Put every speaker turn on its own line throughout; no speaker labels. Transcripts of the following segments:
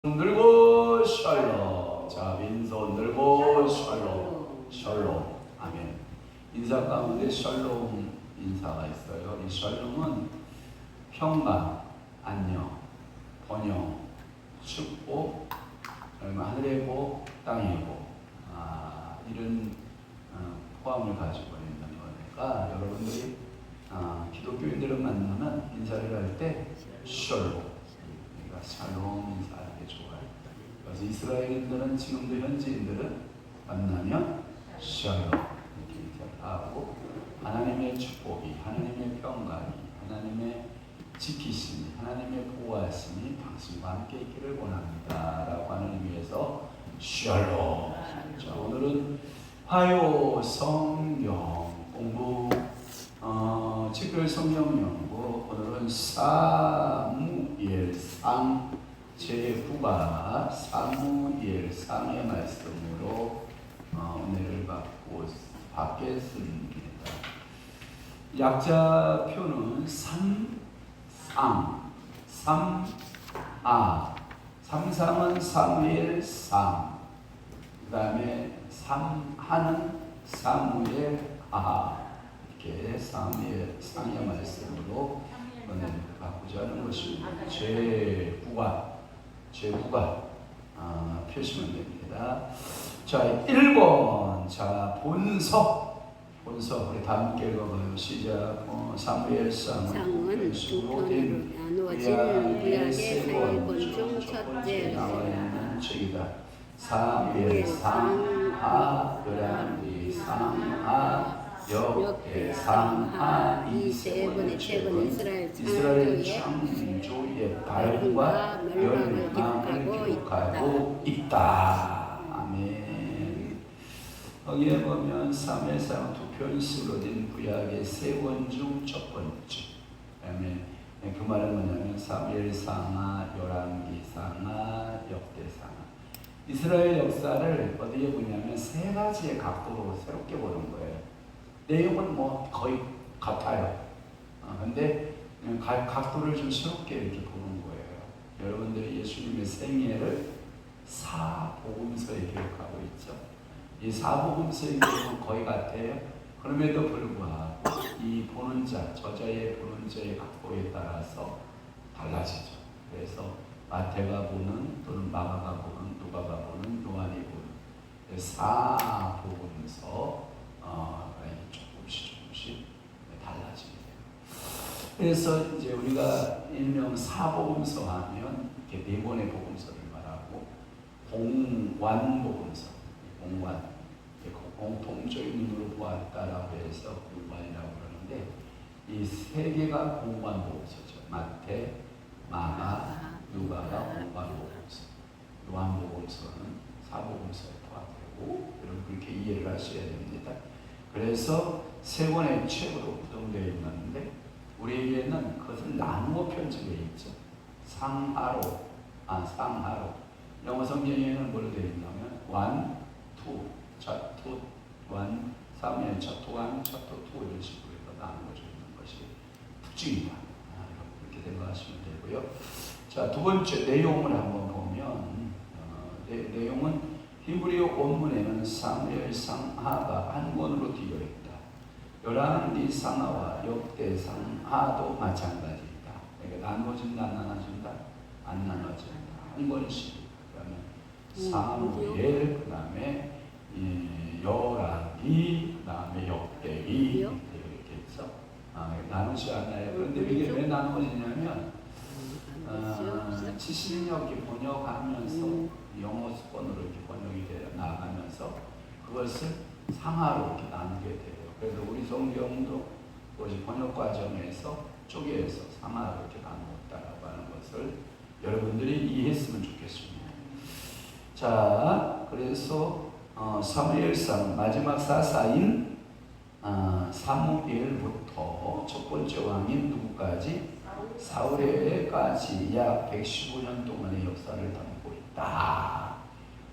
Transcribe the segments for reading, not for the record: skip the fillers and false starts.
들고 샬롬. 자, 빈손 들고 샬롬. 샬롬. 아멘. 인사 가운데 샬롬 인사가 있어요. 이 샬롬은 평강, 안녕, 번영, 축복, 하늘의 복, 땅의 복, 이런 포함을 가지고 있는 거니까 여러분들이 기독교인들을 만나면 인사를 할 때 샬롬, 샬롬 인사하는 게 좋아요. 그래서 이스라엘인들은 지금도 현지인들은 만나면 샬롬 이렇게 인사하고, 하나님의 축복이, 하나님의 평강이, 하나님의 지키심이, 하나님의 보호하심이 당신과 함께 있기를 원합니다 라고 하는 의미에서 샬롬. 자, 오늘은 화요 성경 공부, 특별 성경 연구. 오늘은 사무엘상 제9가 사무엘상의 말씀으로 은혜를 받겠습니다. 약자표는 삼상은 사무엘상, 그 다음에 삼하는 사무엘하, 이렇게 사무엘상의 말씀으로 은혜를 받고자 하는 것입니다. 제9가 표시면 됩니다. 자, 1번. 자, 본서 우리 다 함께 읽어봐요. 시작. 사무엘상은 두 편으로 나누어진 구약의 사일권 중 첫째 나와 있는 책이다. 사무엘상, 열왕기상, 역대상, 이 세 번의 책은 이스라엘 창조의 발과 멸망을 기록하고 있다. 아멘. 거기에 보면 사무엘상 두 편씩으로 된 구약의 세 권 중 첫 번째. 아멘. 그 말은 뭐냐면 사무엘상, 열왕기상, 역대상. 이스라엘 역사를 어디에 보냐면 세 가지의 각도로 새롭게 보는 거예요. 내용은 뭐 거의 같아요. 근데 각도를 좀 새롭게 이렇게 보는 거예요. 여러분들이 예수님의 생애를 사복음서에 기록하고 있죠. 이 사복음서의 기록은 거의 같아요. 그럼에도 불구하고 이 보는 자, 저자의 보는 자의 각도에 따라서 달라지죠. 그래서 마태가 보는, 또는 마가가 보는, 누가가 보는, 요한이 보는 사복음서 조금씩 달라집니다. 그래서 이제 우리가 일명 사복음서 하면 이렇게 네 권의 복음서를 말하고, 공관복음서, 공관, 공통적인 눈으로 보았다라고 해서 공관이라고 그러는데, 이 세 개가 공관복음서죠. 마태, 마가, 누가가 공관복음서, 요한복음서는 사복음서에 포함되고, 여러분 그렇게 이해를 하셔야 됩니다. 그래서 세 권의 책으로 구성되어 있는데, 우리에게는 그것을 나누어 편집되어 있죠. 상하로. 영어 성경에는 뭘로 되어 있냐면 1, 2, chapter 1, 사무엘 chapter 1, chapter 2 이런 식으로 나누어져 있는 것이 특징이다. 그렇게 생각하시면 되고요. 자, 두 번째 내용을 한번 보면, 내용은 히브리어 원문에는 사무엘상하가 한 권으로 되어 있다. 열왕기상하와 역대상하도 마찬가지이다. 그러니까 나눠진다, 안 나눠진다? 안 나눠진다. 한 권씩. 그다음에 사무엘, 그다음에 열왕기, 그다음에 역대기 이렇게 해서 나누지 않아요. 그런데 이게 왜 나누어지냐면 70년기 번역하면서 영어 수권으로 이렇게 번역이 되어 나가면서 그것을 상하로 이렇게 나누게 돼요. 그래서 우리 성경도 번역 과정에서 쪼개서 상하로 이렇게 나누었다라고 하는 것을 여러분들이 이해했으면 좋겠습니다. 자, 그래서 사무엘상 마지막 사사인 사무엘부터 첫 번째 왕인 누구까지? 사울에까지 약 115년 동안의 역사를 담고 있다.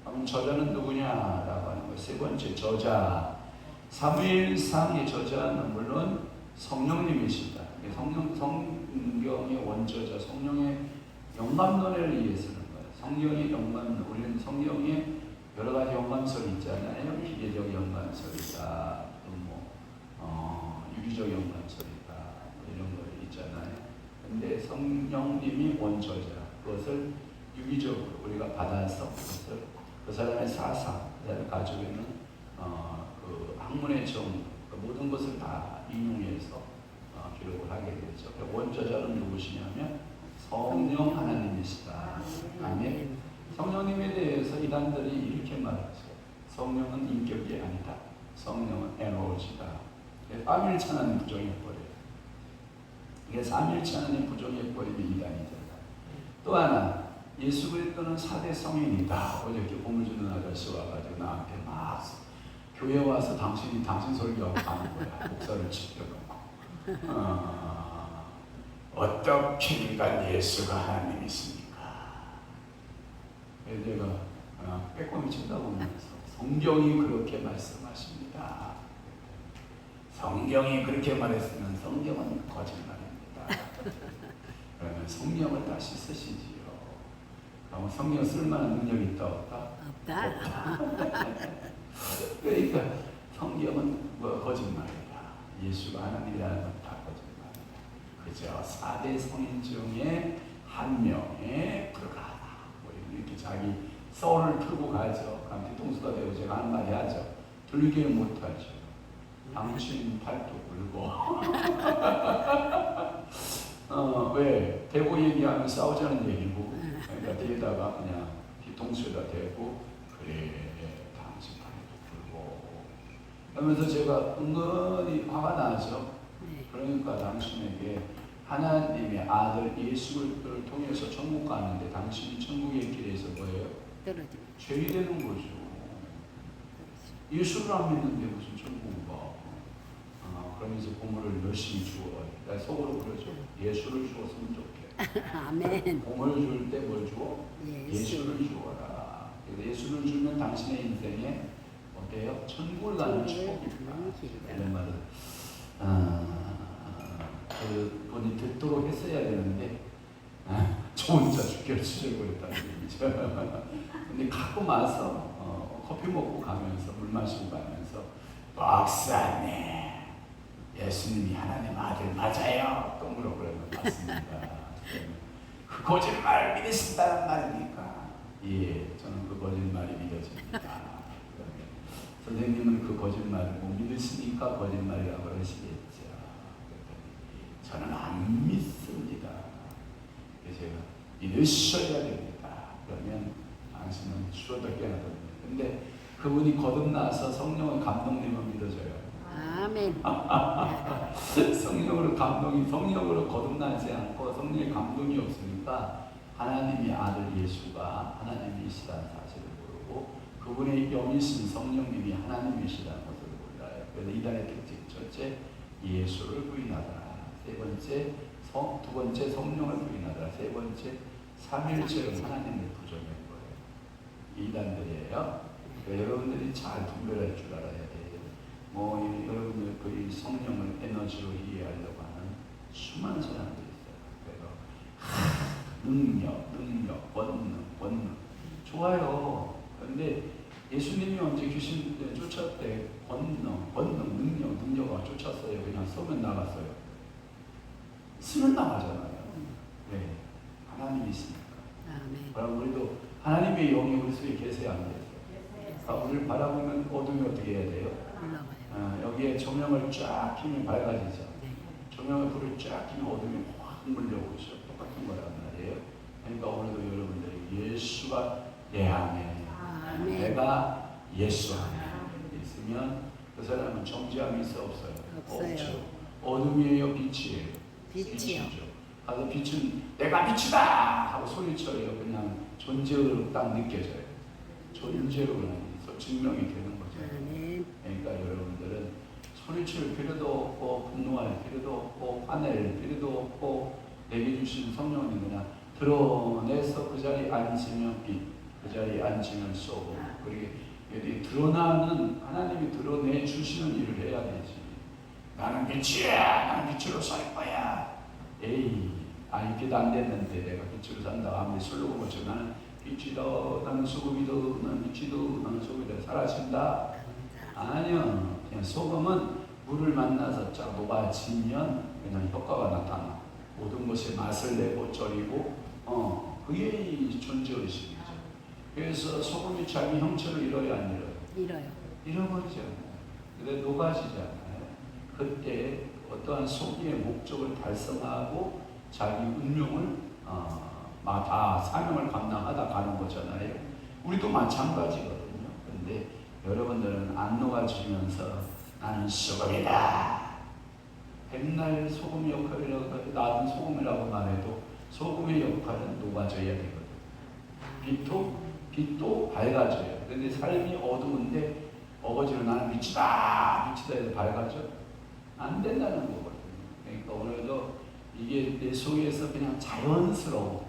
그럼 저자는 누구냐라고 하는 거. 세 번째 저자, 사무엘상의 저자는 물론 성령님이시다. 성경의 원저자, 성령의 영감론을 위해 쓰는 거예요. 성경의 우리는 성경에 여러 가지 연관설이 있잖아요. 기계적 연관설이다, 유기적 연관설이다, 이런 거 있잖아요. 근데 성령님이 원초자, 그것을 유기적으로 우리가 받아서 그것을 그 사람의 사상, 그 사람이 가지고 있는 그 학문의 정, 그 모든 것을 다 인용해서 기록을 하게 되죠. 원저자는 누구시냐면 성령 하나님이시다. 아멘. 성령님에 대해서 이단들이 이렇게 말하죠. 성령은 인격이 아니다. 성령은 에너지다. 삼일체 하나님 부정해버려요. 이게 삼일체 하나님 부정해버리면 이단이잖아. 또 하나, 예수 그리스도는 4대 성인이다. 어저께 보물 주는 아저씨 와가지고 나한테 막 교회 와서 당신 설교하고 가는 거야. 목사를 지켜놓고. 어떻게니까 예수가 하나님이십니까? 그래서 제가 빼꼼히 쳐다보면서 성경이 그렇게 말씀하십니다. 성경이 그렇게 말했으면 성경은 거짓말입니다. 그러면 성경을 다시 쓰시지요. 그럼 성경 쓸만한 능력이 있다 없다?
없다.
그러니까 성경은 거짓말이다. 예수가 하나님이라는 건 다 거짓말이다. 그저 4대 성인 중에 한 명에 불과하다. 이렇게 자기 썰을 풀고 가죠. 그럼 뒤통수가 되고 제가 하는 말이 하죠. 들리기는 못하죠. 당신 팔도 굴고. 왜? 대고 얘기하면 싸우자는 얘기고, 그러니까 뒤에다가 그냥 뒤통수에다 대고, 그래, 당신 팔도 굴고. 그러면서 제가 은근히 화가 나죠. 그러니까 당신에게 하나님의 아들 예수를 통해서 천국 가는데 당신이 천국의 길에서 뭐예요? 죄이 되는 거죠. 예수를 안 믿는데 무슨 천국 가? 그러면서 보물을 열심히 주어. 내가 속으로 그러죠. 예수를 주었으면 좋겠다.
아멘.
보물 줄 때 뭘 주어? 예수를 주어라. 예수를 주면 당신의 인생에 어때요? 천국을 가는 축복입니다. 이런 말을 그분이 듣도록 했어야 되는데 저 혼자 죽기를 주저버렸다는 얘기죠. 근데 가끔 와서 커피 먹고 가면서 물 마시고 가면서 박사님 예수님이 하나님 아들 맞아요? 또 물어보려면 맞습니다. 그 거짓말 믿으신다는 말입니까? 예, 저는 그 거짓말이 믿어집니다. 선생님은 그 거짓말을 못 믿으시니까 거짓말이라고 그러시겠죠. 저는 안 믿습니다. 그래서 제가 믿으셔야 됩니다. 그러면 당신은 죽어도 깨어나거든요. 근데 그분이 거듭나서 성령의 감동님은 믿어져요.
아멘.
성령으로 거듭나지 않고 성령의 감동이 없으니까 하나님의 아들 예수가 하나님이시라는 사실을 모르고 그분의 영이신 성령님이 하나님이시라는 것을 몰라요. 그래서 이단의 특징 첫째, 예수를 부인하더라. 두 번째 성령을 부인하더라. 세 번째 삼일체를 하나님을 부정한 거예요. 이단들이에요. 그러니까 여러분들이 잘 분별할 줄 알아야 돼요. 여러분들 그 성령을 에너지로 이해하려고 하는 수많은 사람들이 있어요. 그래서 능력, 권능 좋아요. 그런데 예수님이 언제 귀신 쫓았대? 능력을 쫓았어요. 그냥 쏘면 나갔어요. 쓰면 나가잖아요. 네, 하나님이시니까. 그럼 우리도 하나님의 영이 우리 속에 계세요, 안 계세요? 우리를 바라보면 어둠이 어떻게 해야 돼요? 여기에 조명을 쫙 키면 밝아지죠. 조명을 불을 쫙 키면 어둠이 확 물려오죠. 똑같은 거란 말이에요. 그러니까 오늘도 여러분들이 예수가 내 안에 내가 예수 안에 있으면 그 사람은 정죄함이 있어 없어요? 없죠. 어둠이에요, 빛이에요?
빛이요.
가서 빛은 내가 빛이다 하고 소리쳐요. 그냥 존재로 딱 느껴져요. 존재로 그냥 증명이 되는 거죠. 그러니까 여러분들은 소리칠 필요도 없고 분노할 필요도 없고 화낼 필요도 없고 내게 주신 성령님 그냥 드러내서 그 자리에 앉으면 빛, 그 자리에 앉으면 쏘고 그리고 드러나는 하나님이 드러내 주시는 일을 해야 되지. 나는 빛이야. 나는 빛으로 살 거야. 에이, 빛 안 됐는데 내가 빛으로 산다. 아무리 술로 먹었죠. 나는 빛이다 나는 소금이다 나는 빛이다 나는 소금이다 사라진다? 아니요. 그냥 소금은 물을 만나서 쫙 녹아지면 그냥 효과가 나타나. 모든 것에 맛을 내고 절이고 그게 이 존재의식이죠. 그래서 소금이 자기 형체를 잃어야 안 잃어요?
잃어요.
잃어버리지 않아요. 근데 녹아지지 않아요. 그때 어떠한 소금의 목적을 달성하고 자기 운명을 다 사명을 감당하다 가는 거잖아요. 우리도 마찬가지거든요. 그런데 여러분들은 안 녹아지면서 나는 소금이다. 백날 소금 역할이라고 나는 소금이라고 말해도 소금의 역할은 녹아져야 되거든요. 빛도 밝아져요. 그런데 삶이 어두운데 어거지로 나는 빛이다 해서 밝아져? 안 된다는 거거든요. 그러니까 오늘도 이게 내 속에서 그냥 자연스러운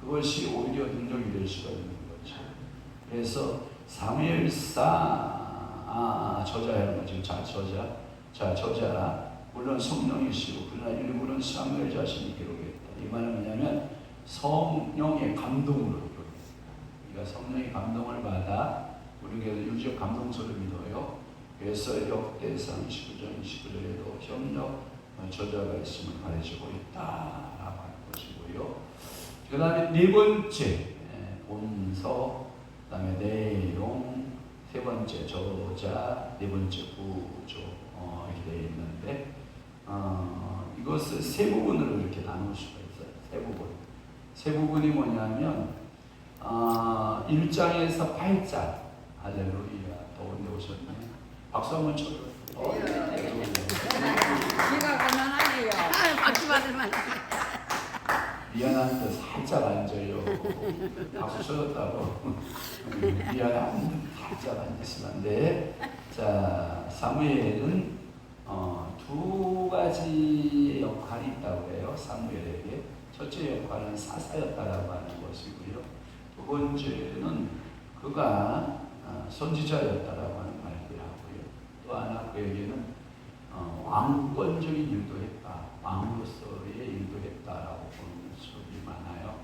그것이 오히려 능력이 될 수가 있는 거죠. 그래서 사무엘사 저자라는 거죠. 저자 물론 성령이시고 그러나 일부는 사무엘 자신이 기록했다. 이 말은 뭐냐면 성령의 감동으로 기록했다. 그러니까 성령의 감동을 받아 우리가 유지적 감동서를 믿어요. 그래서 역대상 19장 29절에도 협력 저자가 있음을 가르치고 있다라고 하는 것이고요. 그 다음에 네 번째 본서, 그 다음에 내용, 세 번째 저자, 네 번째 구조 이렇게 되어 있는데 이것을 세 부분으로 이렇게 나눌 수가 있어요. 세 부분. 세 부분이 뭐냐면 1장에서 8장. 할렐루야. 더운데 오셨네. 박수 한번 쳐줘요.
귀가 가난하네요.
박수 받을만.
미안한데 살짝 앉아요. 박수 쳐줬다고. 미안한데 살짝 앉으시면 안 돼. 자, 사무엘은 두 가지 역할이 있다고 해요. 사무엘에게. 첫째 역할은 사사였다라고 하는 것이고요. 두 번째는 그가 선지자였다라고 하는 말을 하고요. 또 하나 그에게는 왕권적인 일도 했다. 왕으로서의 일도 했다라고 보는 수업이 많아요.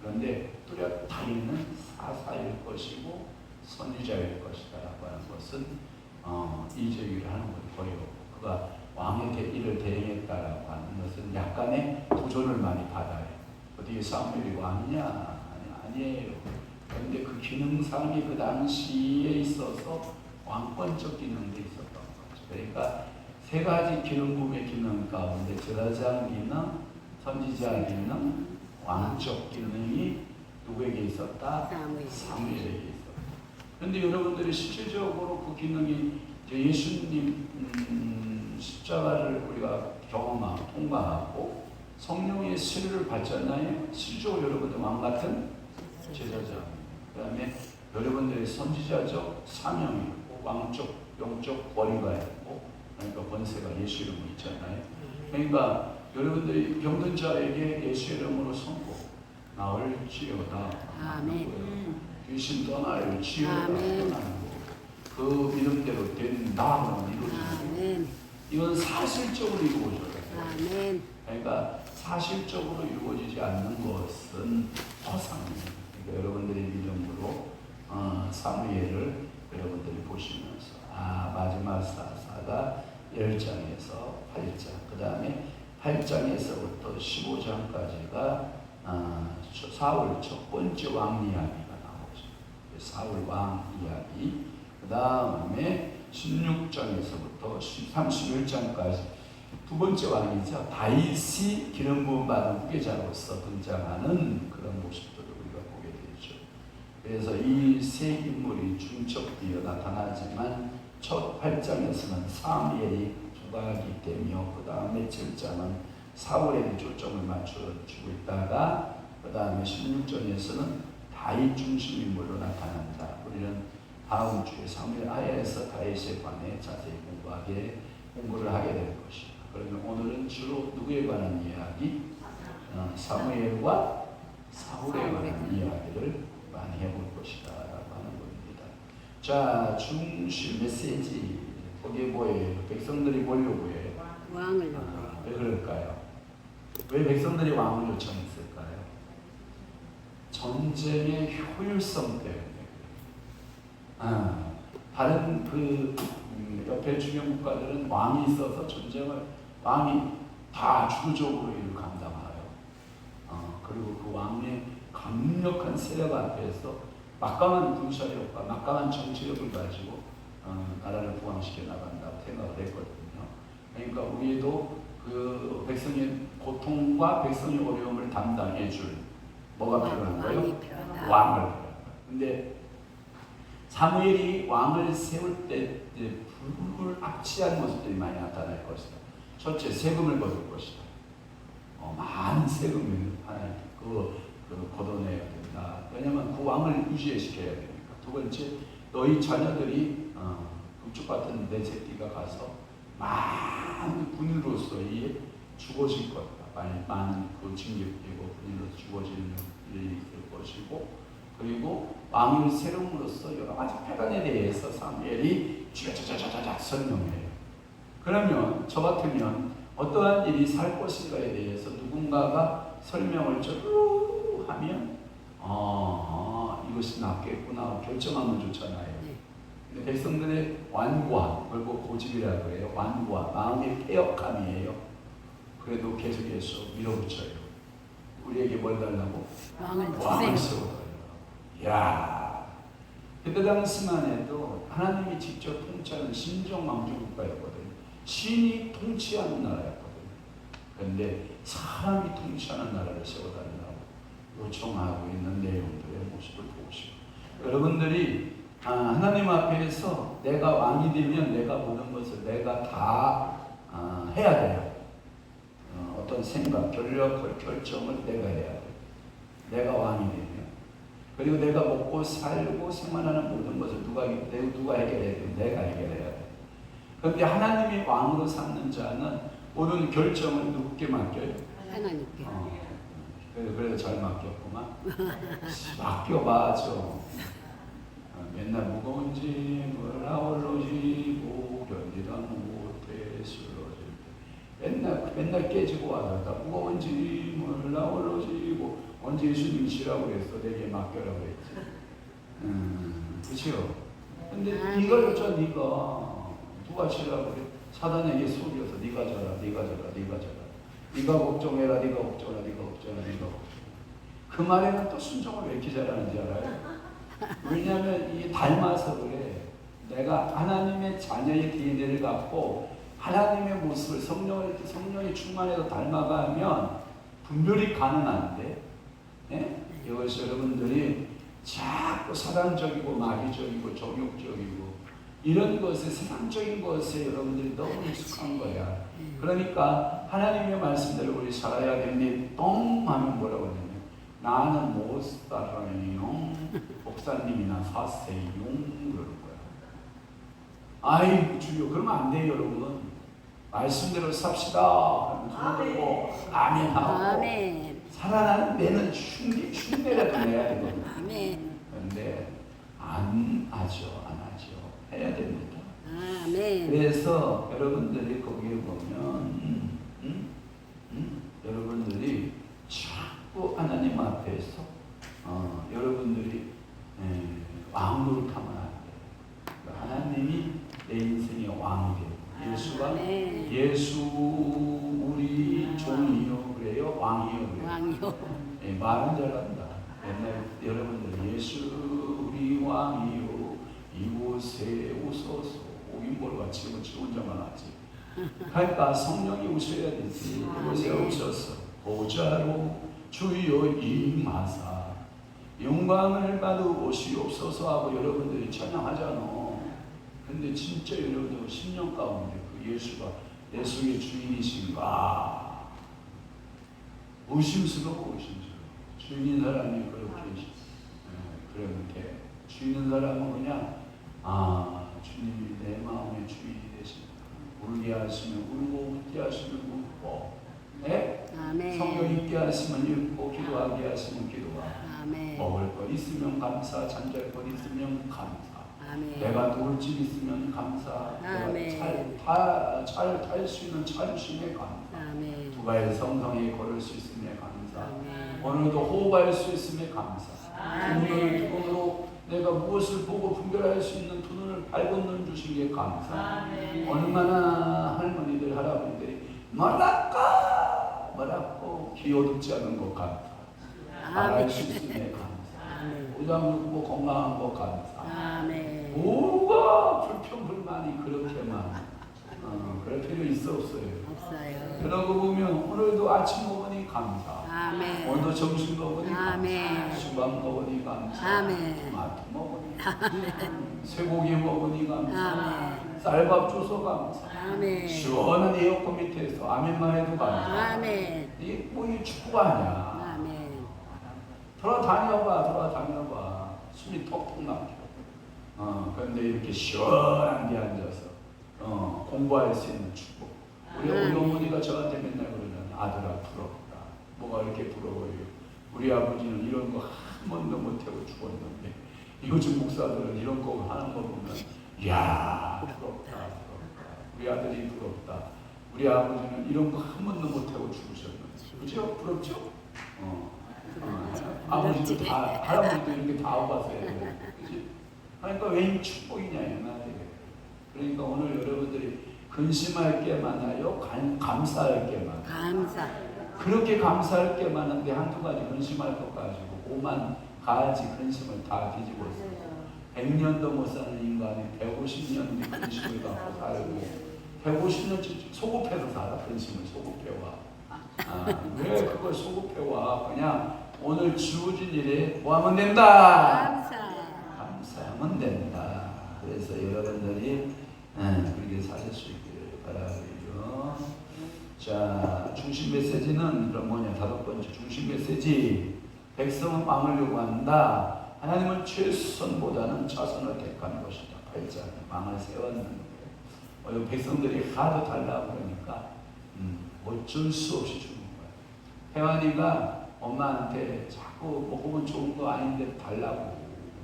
그런데 뚜렷하게는 사사일 것이고 선지자일 것이다라고 하는 것은 이제기를 하는 거예요. 그가 왕의 일을 대행했다라고 하는 것은 약간의 도전을 많이 받아요. 어떻게 사무엘이 왕이냐? 아니에요. 그런데 그 기능상이 그 당시에 있어서 왕권적 기능도 있었던 거죠. 그러니까 세 가지 기능부의 기능 가운데 제사장 기능, 선지자 기능, 왕적 기능이 누구에게 있었다? 사무엘에게 있었다. 그런데 여러분들이 실질적으로 그 기능이 예수님 십자가를 우리가 경험하고 통과하고 성령의 세례를 받잖아요. 실질적으로 여러분들 왕같은 제사장, 그 다음에 여러분들의 선지자적 사명이 있고 왕적, 영적 권위가 있고 그러니까 권세가 예수 이름으로 있잖아요. 그러니까 여러분들이 병든 자에게 예수 이름으로 선고 나을지어다.
아멘.
귀신 떠날지어다. 떠나는 거. 그 이름대로 된다. 이루어지는 거. 이건 사실적으로 이루어져요.
아멘.
그러니까 사실적으로 이루어지지 않는 것은 허상이에요. 그러니까 여러분들의 믿음으로 사무엘을 여러분들이 보시면서 마지막 사사가 10장에서 8장, 그 다음에 8장에서부터 15장까지가 사울 첫 번째 왕 이야기가 나오죠. 사울 왕 이야기. 그 다음에 16장에서부터 31장까지 두 번째 왕이죠. 다윗이 기름 부음 받은 후계자로서 등장하는 그런 모습들을 우리가 보게 되죠. 그래서 이 세 인물이 중첩되어 나타나지만 첫 8장에서는 사무엘이 조각이 되며 그 다음에 7장은 사울에게 초점을 맞춰주고 있다가 그 다음에 16장에서는 다윗 중심 인물로 나타난다. 우리는 다음 주에 사무엘 하야에서 다윗에 관해 자세히 공부를 하게 될 것이다. 그러면 오늘은 주로 누구에 관한 이야기? 사무엘과 사울에 관한 이야기를 많이 해볼 것이다 라고 하는 겁니다. 자, 중심 메시지 거기에 뭐예요? 백성들이 보려고 해요.
왕을
왜 그럴까요? 왜 백성들이 왕을 요청했을까요? 전쟁의 효율성 때문에. 다른 옆에 주변 국가들은 왕이 있어서 전쟁을 왕이 다 주도적으로 이를 감당하여. 그리고 그 왕의 강력한 세력 앞에서 막강한 군사력과 막강한 정치력을 가지고 나라를 부강시켜 나간다고 생각을 했거든요. 그러니까 우리도 그 백성의 고통과 백성의 어려움을 담당해 줄 뭐가 필요한 거예요? 왕을 필요한 거예요. 근데 사무엘이 왕을 세울 때 불을 악취한 모습들이 많이 나타날 것이다. 첫째, 세금을 거둘 것이다. 많은 세금을 하나님 걷어내야 된다. 왜냐하면 그 왕을 유지시켜야 되니까. 두 번째, 너희 자녀들이 북쪽 같은 내 새끼가 가서 많은 군인으로서 죽어질 거다. 많은 그 징계되고 군인으로서 죽어질 일이 있을 것이고, 그리고 왕을 세움으로써 여러 가지 패단에 대해서 사무엘이 쫙쫙쫙쫙 설명해요. 그러면 저 같으면 어떠한 일이 살 것인가에 대해서 누군가가 설명을 쭉 하면 이것이 낫겠구나 결정하면 좋잖아요. 근데 백성들의 완고함, 그걸 고집이라고 해요. 완고함, 마음의 패역함이에요. 그래도 계속해서 밀어붙여요. 우리에게 뭘 달라고? 왕을 세워달라고. 이야, 그때 당시만 해도 하나님이 직접 통치하는 신정왕조 국가였거든요. 신이 통치하는 나라였거든요. 그런데 사람이 통치하는 나라를 세워달라고 요청하고 있는 내용들의 모습을 보시고, 여러분들이 하나님 앞에서 내가 왕이 되면 내가 모든 것을 내가 다 해야 돼요. 어떤 생각, 결정을 내가 해야 돼요. 내가 왕이 되면. 그리고 내가 먹고 살고 생활하는 모든 것을 누가 해결해야 돼요? 내가 해결해야 돼요. 그런데 하나님이 왕으로 삼는 자는 모든 결정을 누구께 맡겨요?
하나님께.
그래서 잘 맡겼구만. 맡겨봐 좀. 맨날 무거운 짐을 아울러지고 견디다 못해 쓰러질 때 맨날 깨지고 와서 다 무거운 짐을 아울러지고 언제 예수님이 지라고 그랬어? 내게 맡겨라고 했지. 그렇죠? 근데 이걸 누가 지라고 그래? 사단에게 속여서 네가 져라. 네가 걱정해라. 그 말에는 또 순종을 왜 이렇게 잘하는지 알아요? 왜냐하면 이게 닮아서 그래. 내가 하나님의 자녀의 DNA를 갖고 하나님의 모습을 성령이 충만해서 닮아가면 분별이 가능한데, 이것이 여러분들이 자꾸 사단적이고 마귀적이고 정욕적이고 이런 것에, 세상적인 것에 여러분들이 너무 익숙한 거야. 그러니까 하나님의 말씀대로 우리 살아야 되는데 똥 하면 뭐라고 하냐면 나는 못 살아요. 목사님이나 사세요. 그러는 거야. 아이고 주여, 그러면 안 돼요 여러분. 말씀대로 삽시다. 손 들고 아멘 하고 살아나는 데는 흉내라도 내야 되거든요. 그런데 안 하죠. 해야 됩니다. 그래서 여러분들이 거기에 보면 여러분들이 자꾸 하나님 앞에서 여러분들이 왕노릇하면 안 돼요. 하나님이 내 인생의 왕이 돼요. 예수 우리 종이요 그래요? 왕이요 그래요? 말은 잘한다. 옛날 여러분들 예수 우리 왕이요 이곳에 오소서. 오긴 같이 혼자만 하지. 그러니까 성령이 오셔야 되지. 이곳에 오셔서 보좌로 주여 임하사 영광을 받으시옵소서 하고 여러분들이 찬양하잖아. 근데 진짜 여러분들 10년 가운데 그 예수가 내 속의 주인이신가? 의심스러워. 주인인 사람이 그렇게 그런데 주인인 사람은 그냥 주님이 내 마음의 주인이 되신다. 울게 하시면 울고 웃게 하시면 웃고, 성경 읽게 하시면 읽고 기도하게 하시면 기도하고, 먹을 것 있으면 감사, 잠잘 것 있으면 감사, 내가 누울 집 있으면 감사, 내가 잘 탈 수 있는 차 주심에 감사, 두 발의 성성에 걸을 수 있음에 감사, 오늘도 호흡할 수 있음에 감사. 두 눈을 통으로 내가 무엇을 보고 분별할 수 있는 두 눈을 밝은 눈 주신 게 감사. 얼마나 할머니들 할아버지들이 뭐라고 기어듣지 않은 것 감사. 말할 수 있음에 감사. 오장육부 건강한 것 감사. 뭐가 불평불만이 그렇게 많아. 그럴 필요 있어 없어요?
없어요.
그러고 보면 오늘도 아침 먹으니 감사. 오늘도 점심 먹으니 감사. 수박 먹으니 감사. 토마토 먹으니 감사. 쇠고기 먹으니 감사. 쌀밥 줘서 감사. 시원한 에어컨 밑에서 아멘만 해도 감사. 이게 뭐 이 축구가 아니야. 돌아다녀봐. 숨이 턱턱 막혀. 그런데 이렇게 시원한 데 앉아서 공부할 수 있는 축복. 우리 어머니가 저한테 맨날 그러잖아요. 아들아 부럽다. 뭐가 이렇게 부러워요. 우리 아버지는 이런 거 한 번도 못하고 죽었는데 요즘 목사들은 이런 거 하는 거 보면 이야 부럽다. 우리 아들이 부럽다. 우리 아버지는 이런 거 한 번도 못하고 죽으셨는데 그죠? 부럽죠? 아버지도 다 할아버지도 이렇게 다 와봤어요. 그치? 그러니까 왜 축복이냐 나한테. 그러니까 오늘 여러분들이 근심할 게 많아요? 감사할 게 많아요? 그렇게 감사할 게 많은데 한두 가지 근심할 것 가지고 5만 가지 근심을 다 뒤집어 있어요. 100년도 못 사는 인간이 150년의 근심을 갖고 살고 150년째 소급해서 살아. 근심을 소급해와. 왜 그걸 소급해와? 그냥 오늘 주어진 일에 뭐 하면 된다? 감사하면 된다. 그래서 여러분들이 그렇게 사실 수 있기를 바라고요. 자, 중심 메시지는 그럼 뭐냐? 5번째 중심 메시지. 백성은 망을 요구한다. 하나님은 최선보다는 차선을 택하는 것이다. 8장에 망을 세웠는데 백성들이 하도 달라고 그러니까 어쩔 수 없이 주는 거야. 혜환이가 엄마한테 자꾸 먹으면 좋은 거 아닌데 달라고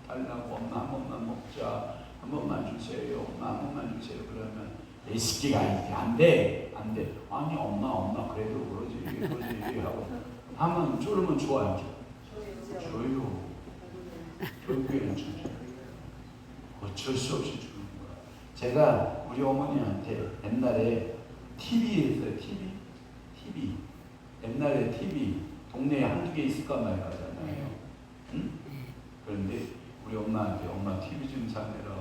엄마 한 번만 먹자. 한 번만 주세요. 엄마 한 번만 주세요. 그러면 이 새끼가 안돼. 아니 엄마 그래도 그러지 하고 하면 쫄으면 좋아요. 줘요. 결국에는 주죠. 어쩔 수 없이 주는 거야. 제가 우리 어머니한테 옛날에 TV에서 TV 옛날에 TV 동네에 한두 개 있을까 말까 하잖아요. 응? 그런데 우리 엄마한테 엄마 TV 좀 사내라.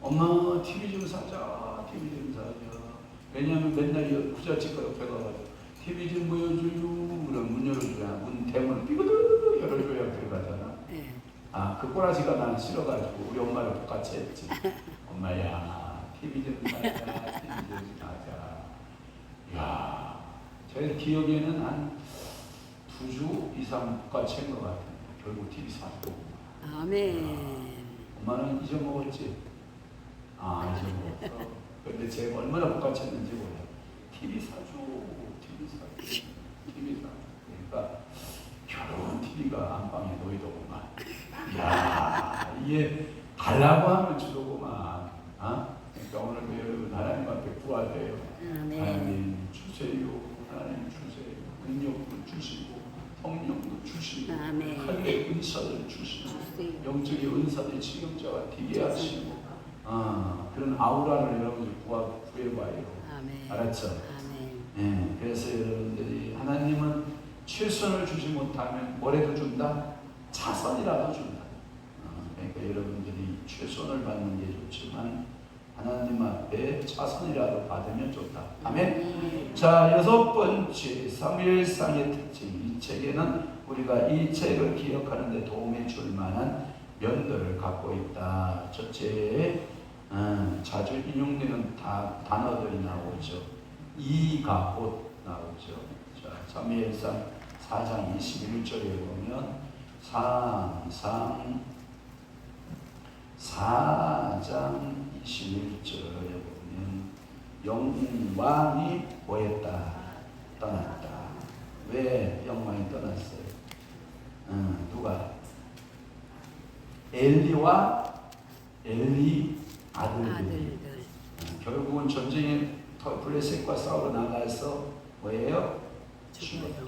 엄마 TV 좀 사자. 왜냐하면 맨날 부잣집 옆에 가가지고 TV 좀 보여줘요. 그럼 문 열어줘야 문 대문을 삐그드 열어줘야 들어가잖아. 그 꼬라지가 나는 싫어가지고 우리 엄마를 똑같이 했지. 엄마야 TV 좀 사자. 야, 제 기억에는 한 2주 이상 똑같이 한 것 같은데 결국 TV 사주고. 엄마는 잊어먹었지? 잊어먹었어. 근데 제가 얼마나 복잡했는지 몰라. TV 사줘. 그러니까 결혼 TV가 안방에 놓이더구만. 이야, 이게 달라고 하면 주더구만. 그러니까 오늘도 여러분 하나님 앞에 구하세요. 하나님 주세요. 능력도 주시고 성령도 주시고 하늘의 은사를 주시고 영적인 은사를 지경자가 되게 하시고 그런 아우라를 여러분들이 구해봐요. 알았죠? 네, 그래서 여러분들이 하나님은 최선을 주지 못하면 뭐라도 준다? 차선이라도 준다. 그러니까 여러분들이 최선을 받는 게 좋지만 하나님 앞에 차선이라도 받으면 좋다. 아멘. 자, 6번째 사무엘상의 특징. 이 책에는 우리가 이 책을 기억하는 데 도움이 줄 만한 면도를 갖고 있다. 첫째, 자주 인용되는 단어들이 나오죠. 이가 곧 나오죠. 자, 사무엘상 4장 21절에 보면 4장 21절에 보면 영왕이 뭐했다? 떠났다. 왜 영왕이 떠났어요? 누가? 엘리와 엘리 아들들. 결국은 전쟁에 블레셋과 싸우러 나가서 뭐예요? 죽었다.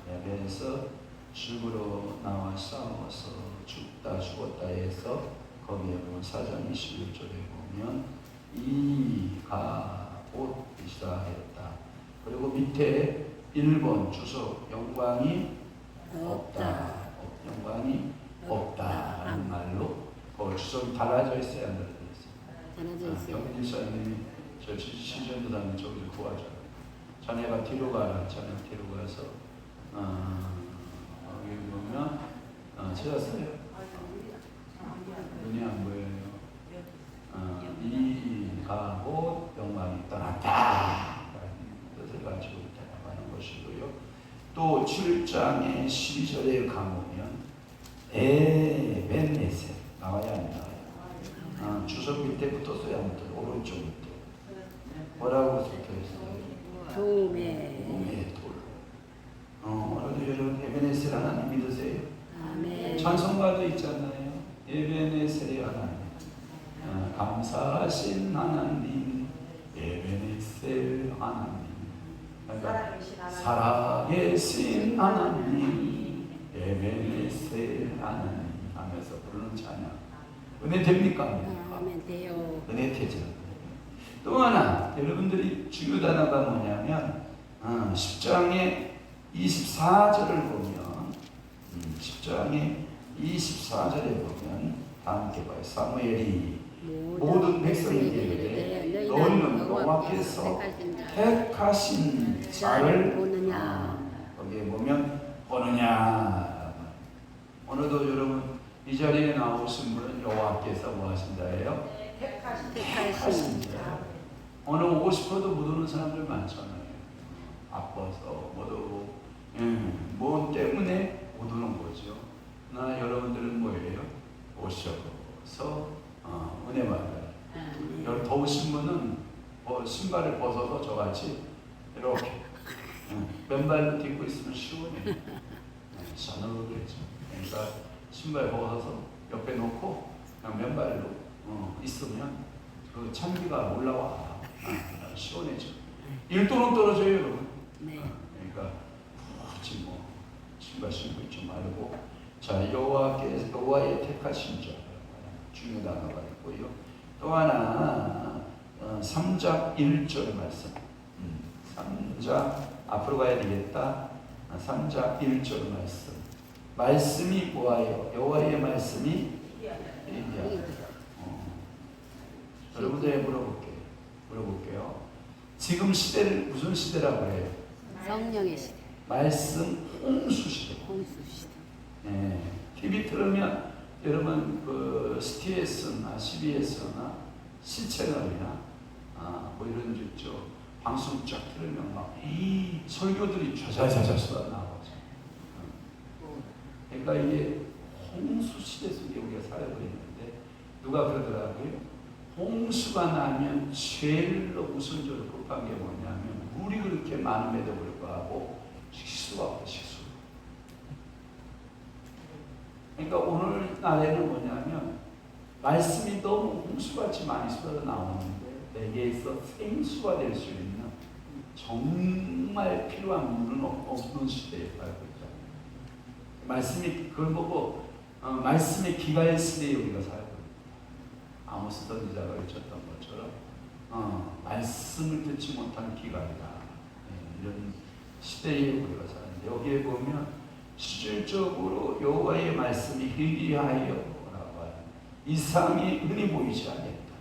에베에서 죽으러 나와 싸워서 죽었다 해서 거기에 보면 4장 21절에 보면 이가 곧 이스라엘이다. 그리고 밑에 1번 주석 영광이 없다. 영광이 없다라는 말로 주석이 달라져 있어야 안 달라져 있어요. 경민 집사님이 저 시전도사님 저기서 구하죠. 자네가 뒤로 가라. 자네 뒤로 가서 여기 보면 찾았어요. 눈이 안 보여요. 이가 곧 영광이 떠났다. 뜻을 가지고 있다고 하는 것이고요. 또 7장의 12절에 가보면 에벤에세 나와야 안 나와요. 주석 밑에 붙었어야 안 붙어요. 오른쪽 밑에 뭐라고 붙어있어요?
도매
돌. 오늘도 여러분 에벤에셀 하나님 믿으세요?
아멘.
찬송가도 있잖아요. 에벤에셀의 하나님, 감사하신 하나님, 에벤에셀 하나님. 그러니까 살아계신 하나님, 에벤에셀 하나님 하면서 부르는 찬양. 은혜 됩니까?
아멘 돼요.
은혜 되죠. 또 하나 여러분들이 중요 단어가 뭐냐면 10장의 24절을 보면 10장의 24절에 보면 다 함께 봐요. 사무엘이 모든 백성에게 이르되 너희는 여호와께서 택하신 자를
보느냐.
거기에 보면 보느냐. 오늘도 여러분 이 자리에 나오신 분은 여호와께서 뭐 하신 자예요? 택하신 자. 오늘 오고 싶어도 못 오는 사람들 많잖아요. 아파서 못 오고 뭐 때문에 못 오는 거죠. 나 여러분들은 뭐예요? 오셔서 은혜 받아요. 더우신 분은 신발을 벗어서 저같이 이렇게 맨발로 딛고 있으면 시원해요. 서늘하겠죠. 그러니까 신발 벗어서 옆에 놓고 그냥 맨발로 있으면 그 찬기가 올라와. 시원해져. 1도는 떨어져요, 여러분.
네.
그러니까 굳이 뭐 신발 신고 있지 말고 자 여호와의 택하신 자 중요 단어가 있고요. 또 하나 3장 1절 말씀. 3장 앞으로 가야 되겠다. 3장 1절 말씀. 말씀이 뭐예요? 여호와의 말씀이 얘기하다. 여러분들에게 물어볼게요. 지금 시대를 무슨 시대라고 해요?
성령의 시대.
말씀 홍수 시대.
홍수 시대.
네. TV 틀으면 여러분 그 STS나 CBS나 C채널이나 뭐 이런 저 방송 쫙 틀으면 막 이 설교들이 좌자자자자 나오죠. 그러니까 이게 홍수 시대 속에 우리가 살고 있는데 누가 그러더라고요. 홍수가 나면 제일로 우선적으로 급한 게 뭐냐면 물이 그렇게 많음에도 불구하고 식수가 없다. 식수. 그러니까 오늘 날에는 뭐냐면 말씀이 너무 홍수같이 많이 쏟아 나오는데 내게서 생수가 될 수 있는 정말 필요한 물은 없는 시대에 살고 있다. 말씀이 그걸 보고 말씀의 기가의 시대에 우리가 살고 있다. 아모스 선지자가 외쳤던 것처럼 말씀을 듣지 못한 기가이다. 이런 시대에 우리가 사는데 여기에 보면 실질적으로 여호와의 말씀이 희귀하여라고 하는 이상이 흔히 보이지 않겠다.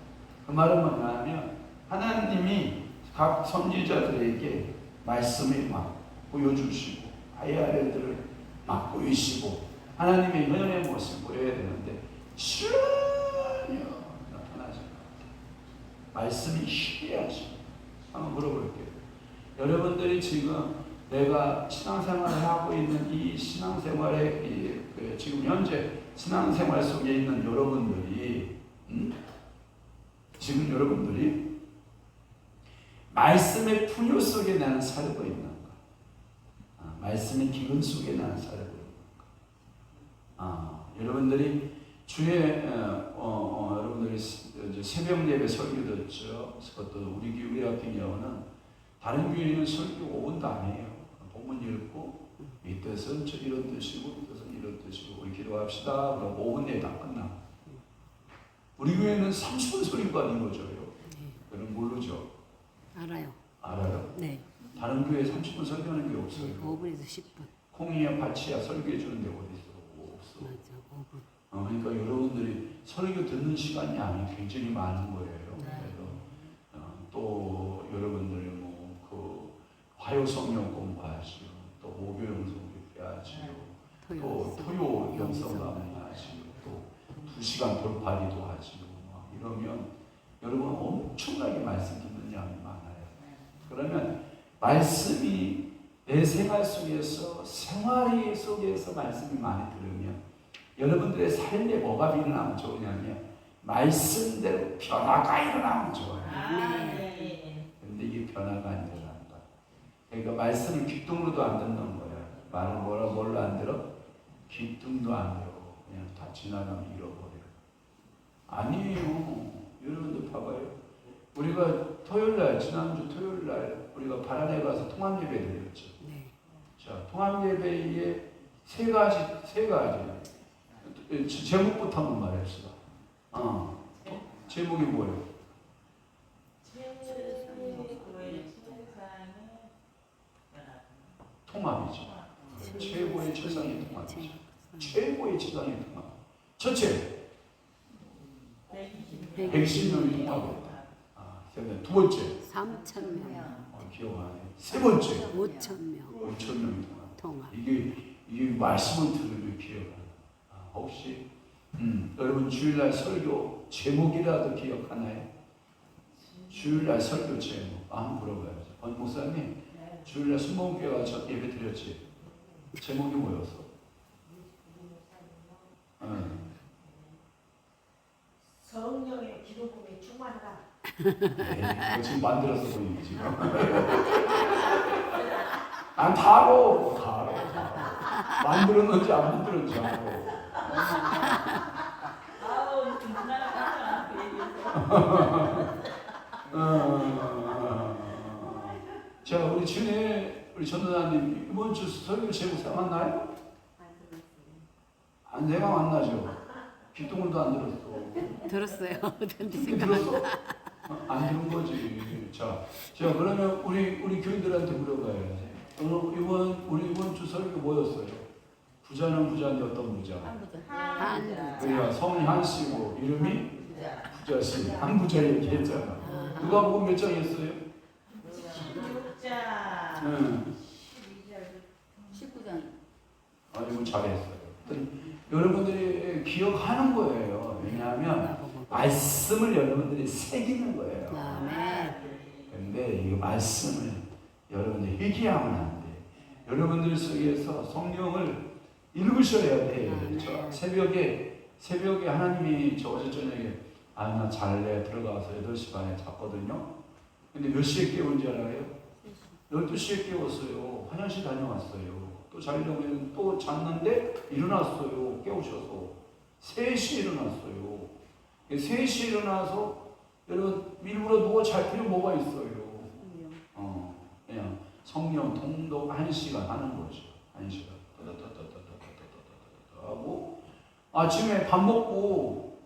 그 말은 뭐냐면 하나님이 각 선지자들에게 말씀을 막 보여주시고 아이아들을 막 보이시고 하나님의 은혜의 모습을 보여야 되는데 전혀 나타나지 않아요. 말씀이 희귀하시. 한번 물어볼게요. 여러분들이 지금 내가 신앙생활을 하고 있는 이 신앙생활에 지금 현재 신앙생활 속에 있는 여러분들이 지금 여러분들이 말씀의 풍요 속에 나는 살고 있는가? 말씀의 기근 속에 나는 살고 있는가? 여러분들이 주에 여러분들이 새벽 예배 설교 듣죠. 그것도 우리 교회 같은 경우는 다른 교회는 설교 5분도 안 해요. 본문 읽고 이 뜻은 이런 뜻이고 이 뜻은 이런 뜻이고 우리 기도합시다. 그럼 5분 내에 다 끝나. 우리 교회는 30분 설교가 이루어져요. 여러분 모르죠?
알아요.
알아요?
네.
다른 교회 30분 설교하는 게 없어요.
5분에서 10분.
콩이야 밭이야 설교해 주는 데 어디 있어? 없어.
맞아. 5분.
그러니까 여러분들이 설교 듣는 시간이 굉장히 많은 거예요.
네.
그래서 또 여러분들이 뭐그 화요 성령 공부하시고 또 목요 영성 공부하시고 또 토요 영성 강의하시고 또 2시간 돌파기도 하시고 막 이러면 여러분 엄청나게 말씀 듣는 양이 많아요. 그러면 말씀이 내 생활 속에서 생활 속에서 말씀이 많이 들으면 여러분들의 삶에 뭐가 일어나면 좋으냐면 말씀대로 변화가 일어나면 좋아요. 그런데 이게 변화가 안 일어난다. 그러니까 말씀을 귀뚱으로도 안 듣는 거야. 말을 뭘로 안 들어? 귀뚱도 안 들어. 그냥 다 지나가면 잃어버려. 아니에요. 여러분들 봐봐요. 우리가 토요일날 지난주 토요일날 우리가 바란에 가서 통합예배 드렸죠.
네.
자, 통합예배에 세 가지 제목부터 한번 말합시다. 제목이 뭐예요? 통합이죠. 최고의 최상의 통합이죠. 최고의 최상의 통합. 첫째, 110명이 통합했다. 두 번째,
3,000명.
기억하네. 세 번째,
5,000명.
5,000명이
통합.
이게 말씀을 들으면 기억하나? 혹시 여러분 주일날 설교 제목이라도 기억하나요? 주일날 설교 제목 한번 물어봐야죠. 목사님 주일날 순복음교회 가서 예배 드렸지? 제목이 뭐였어?
성령의 기도품에 충만하라.
네, 지금 만들어서 보이니 지금. 다 알아. 만들었는지 안 만들었는지 알아.
아우 중간하다 그 얘기해서.
자, 우리 전도사님 이번 주 설교 제목 생각나요? 안 생각 안 나죠? 귀뚱을도 안 들었어.
들었어요. 근데 생각 안 나.
안 들은 거지. 자, 그러면 우리 교인들한테 물어봐야지. 우리 이번 주 설교 뭐였어요? 부자는 부자인데 어떤 부자?
한부자.
그러니까 성이 한씨고 이름이 부자씨. 한 부자 얘기했잖아. 누가 보고 몇 장이었어요?
16장.
응.
19장.
아이고 잘했어요. 여러분들이 기억하는 거예요. 왜냐하면 말씀을 여러분들이 새기는 거예요. 그런데 이 말씀을 여러분들이 회개하면 안 돼. 여러분들 속에서 성령을 읽으셔야 돼. 저 새벽에 하나님이 저 어제 저녁에 나 잘래 들어가서 8시 반에 잤거든요. 근데 몇 시에 깨운지 알아요? 12시에 깨웠어요. 화장실 다녀왔어요. 또 자려고 했는데 또 잤는데 일어났어요. 깨우셔서 3시에 일어났어요. 3시에 일어나서 여러분 일부러 누워 잘 필요 뭐가 있어요? 그냥 성령 통독 1시간 하는 거죠. 1시간 하고 아침에 밥 먹고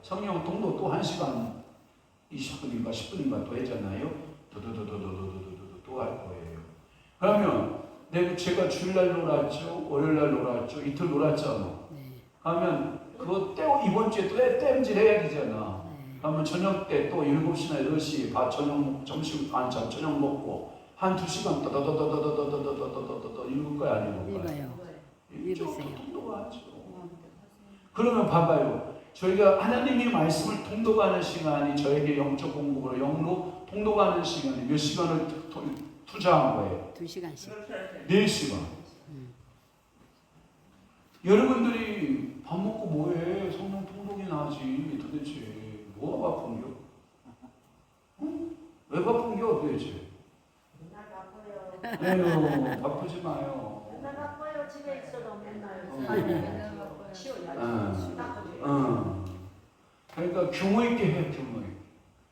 성령 통독 또 1시간 20분인가 10분인가 또 했잖아요. 또 할 거예요. 그러면 제가 주일날 놀았죠, 월요일날 놀았죠, 이틀 놀았잖아. 그러면 그거 이번 주에 또 땜질 해야 되잖아. 그러면 저녁 때 또 7시나 8시에 저녁 먹고 한 2시간 떠떠떠떠떠떠떠떠떠떠떠 읽을 거야 안 읽을 거야?
읽으세요.
통독하죠. 그러면 봐봐요. 저희가 하나님의 말씀을 통독하는 시간이 저에게 영적 공부로 영으로 통독하는 시간이 몇 시간을 투자한 거예요?
2시간씩.
4시간. 여러분들이 밥 먹고 뭐해? 성령 통독이 나지. 도대체 뭐가 바쁜겨? 왜 바쁜겨 도대체?
맨날 바빠요.
에휴 바쁘지 마요.
맨날 바빠요. 집에 있어도 맨날.
그러니까 규모 있게 해, 규모 있게.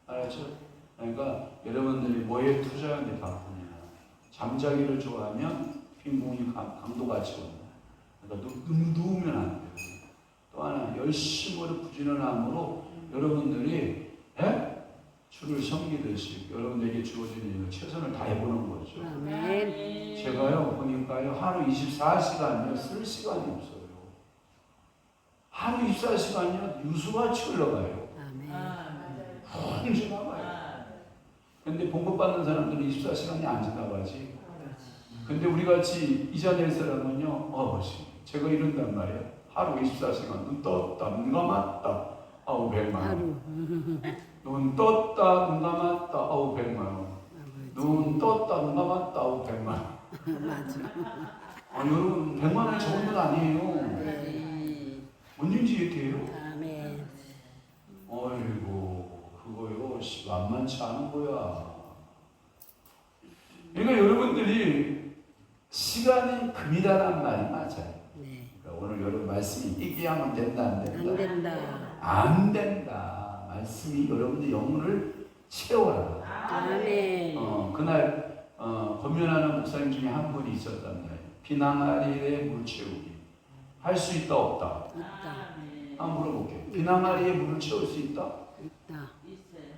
알았죠? 그러니까 여러분들이 뭐에 투자하는 게 바쁘냐. 잠자기를 좋아하면 빈공이 강도같이 온다. 그러니까 누우면 안 돼요. 또 하나 열심으로 부지런함으로 여러분들이 주를 섬기듯이 여러분에게 주어진 일을 최선을 다해보는 거죠.
아멘.
제가요 보니까요 하루 24시간이요 쓸 시간이 없어요. 하루 24시간이요 유수같이 흘러가요.
아멘.
언제나 가요. 근데 봉급받는 사람들은 24시간이 안 지나가지. 근데 우리 같이 이자낼 사람은요 제가 이런단 말이에요. 하루 24시간 눈 떴다 눈 감았다 아우 100만 원.
하루.
눈 떴다 눈 감았다 아우 100만 원. 눈 떴다 눈 감았다 아우 100만 원.
맞아.
여러분 100만 원이 적은 돈 아니에요. 언제인지 이해돼요?
아멘.
어이구 그거요 만만치 않은 거야. 그러니까 여러분들이 시간이 금이다라는 말이 맞아요.
네.
그러니까 오늘 여러분 말씀이 얘기하면 된다 안 된다?
안 된다.
안 된다. 말씀이 여러분의 영혼을 채워라.
아멘.
그날 권면하는 목사님 중에 한 분이 있었단 말이에요. 비낭아리에 물 채우기. 할 수 있다 없다?
있다.
한번 물어볼게요. 비낭아리에 물을 채울 수 있다?
있다.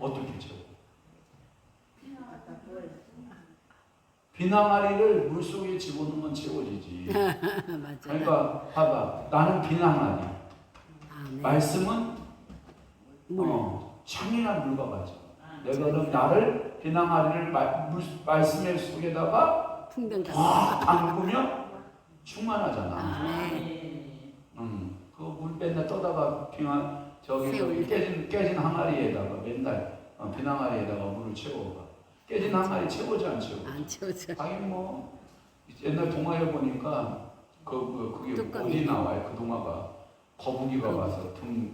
어떻게 채워? 비낭아리를 물속에 집어넣으면 채워지지.
맞아.
그러니까 봐봐. 나는 비낭아리.
아멘.
말씀은
물.
창이나 물과 같아. 내가 그럼 나를 비낭아리를 말씀의 속에다가
풍경
다
같은
담그면 충만하잖아.
아멘.
그 물 맨날 떠다가 저기
세울.
깨진 항아리에다가 맨날 비낭아리에다가 물을 채워가. 깨진 항아리 채우지 안 채워?
안 채워져.
아니 뭐 옛날 동화에 보니까 그게
뚜껑이.
어디 나와요? 그 동화가 거북이가 와서 저기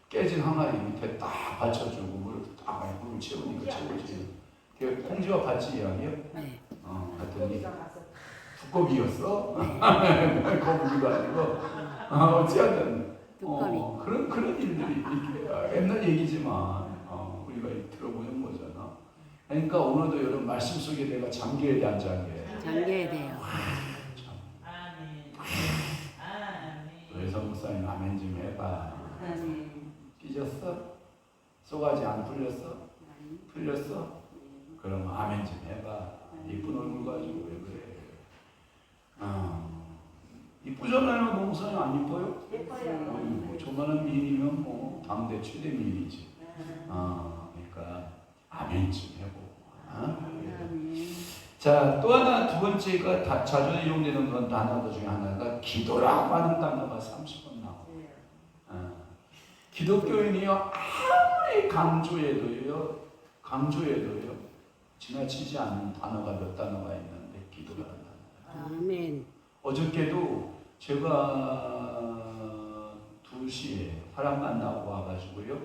깨진 항아리 밑에 딱 받쳐주고 물을 채우니까 채우지. 그 홍지와 밭이 이야기요?
네.
하여튼 두꺼비였어? 거북이가 아니고 어찌하든
뚜껑이.
그런 일들이 이렇게 옛날 얘기지만 우리가 들어보는 거잖아. 그러니까 오늘도 여러분 말씀 속에 내가 잠겨야 돼 안 잠겨야 돼?
잠겨야 돼요.
그래서 목사님 아멘 좀 해봐. 삐졌어? 쏘가지 안 풀렸어? 풀렸어? 그럼 아멘 좀 해봐. 이쁜 얼굴 가지고 왜 그래? 이쁘잖아요. 너 목사님 안 이뻐요?
예뻐요.
조만한 미인이면 뭐 당대 최대 미인이지. 그러니까 아멘 좀 해보고. 자, 또 하나 두 번째가 자주 이용되는 그런 단어 중에 하나가 기도라고 하는 단어가 30번 나와요. 기독교인이요 아무리 강조해도요 지나치지 않는 단어가 몇 단어가 있는데 기도라는 단어.
아멘.
어저께도 제가 2시에 사람 만나고 와가지고요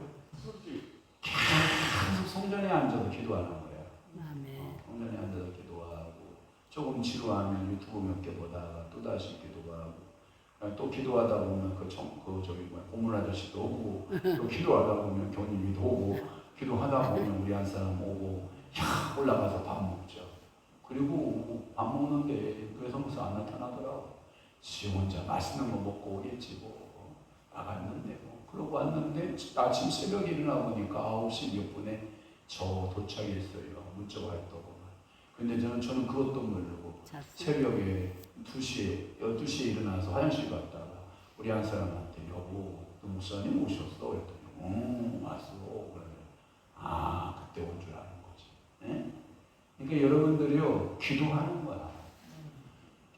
계속 성전에 앉아서 기도하는 거예요.
아멘.
성전에 앉아서 기도하고 조금 지루하면 유튜브 몇 개 보다가 또 다시 기도하고 또 기도하다 보면 고문 아저씨도 오고 또 기도하다 보면 교님이도 오고 기도하다 보면 우리 한 사람 오고 올라가서 밥 먹죠. 그리고 밥 먹는데 교회 성부서 안 나타나더라고. 지 혼자 맛있는 거 먹고 오겠지 뭐. 나갔는데 뭐. 그러고 왔는데 아침 새벽에 일어나 보니까 9시 몇 분에 저 도착했어요. 문자가 왔더구만. 근데 저는 그것도 모르고 새벽에 12시에 일어나서 화장실 갔다가 우리 한 사람한테 여보 너 목사님 오셨어? 그랬더니 왔어. 그때 온 줄 아는 거지. 네? 그러니까 여러분들이요 기도하는 거야.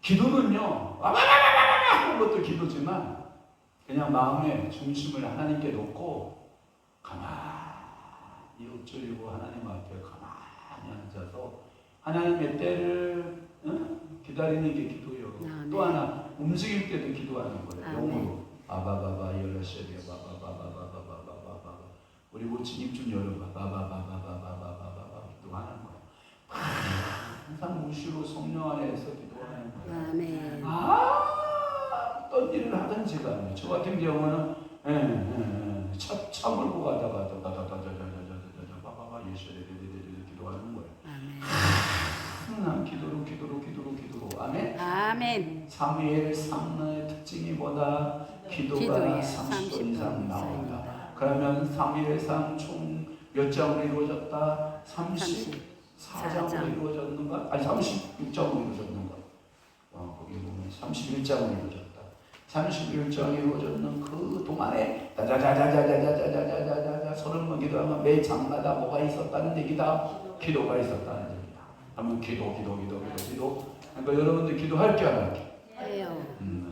기도는요 하는 것도 기도지만 그냥 마음의 중심을 하나님께 놓고 가만히 엎드리고 하나님 앞에 가만히 앉아서 하나님의 때를 기다리는 게 기도예요. 또 하나 움직일 때도 기도하는 거예요. 영어로 바바바바 열라시에 바바바바바바바바바바 우리 모친 입좀 열어봐 바바바바바바바바바 기도하는 거예요. 항상 무시로 성령 안에서 기도하는 거예요.
아멘.
어떤 일을 하든지 간에 저 같은 경우는 차 몰고 가다가 바바바 예수에 기도하는 거예요.
아멘.
항상 기도로
아멘.
사무엘 3의 특징이 뭐다? 기도가
기도에
30번 이상 나온다.
이상이다.
그러면 사무엘상 총 몇 장으로 이루어졌다? 34장으로 이루어졌는가? 아니 36장으로 이루어졌는가? 거기 보면 31장으로 이루어졌다. 31장이 이루어졌는 그 동안에 자자자자자자자자자자자자 30번 기도하면 매 장마다 뭐가 있었다는 얘기다? 기도가 있었다는 얘기다. 그러면 기도. 그러니까 여러분들 기도할 줄 알아요.
해요.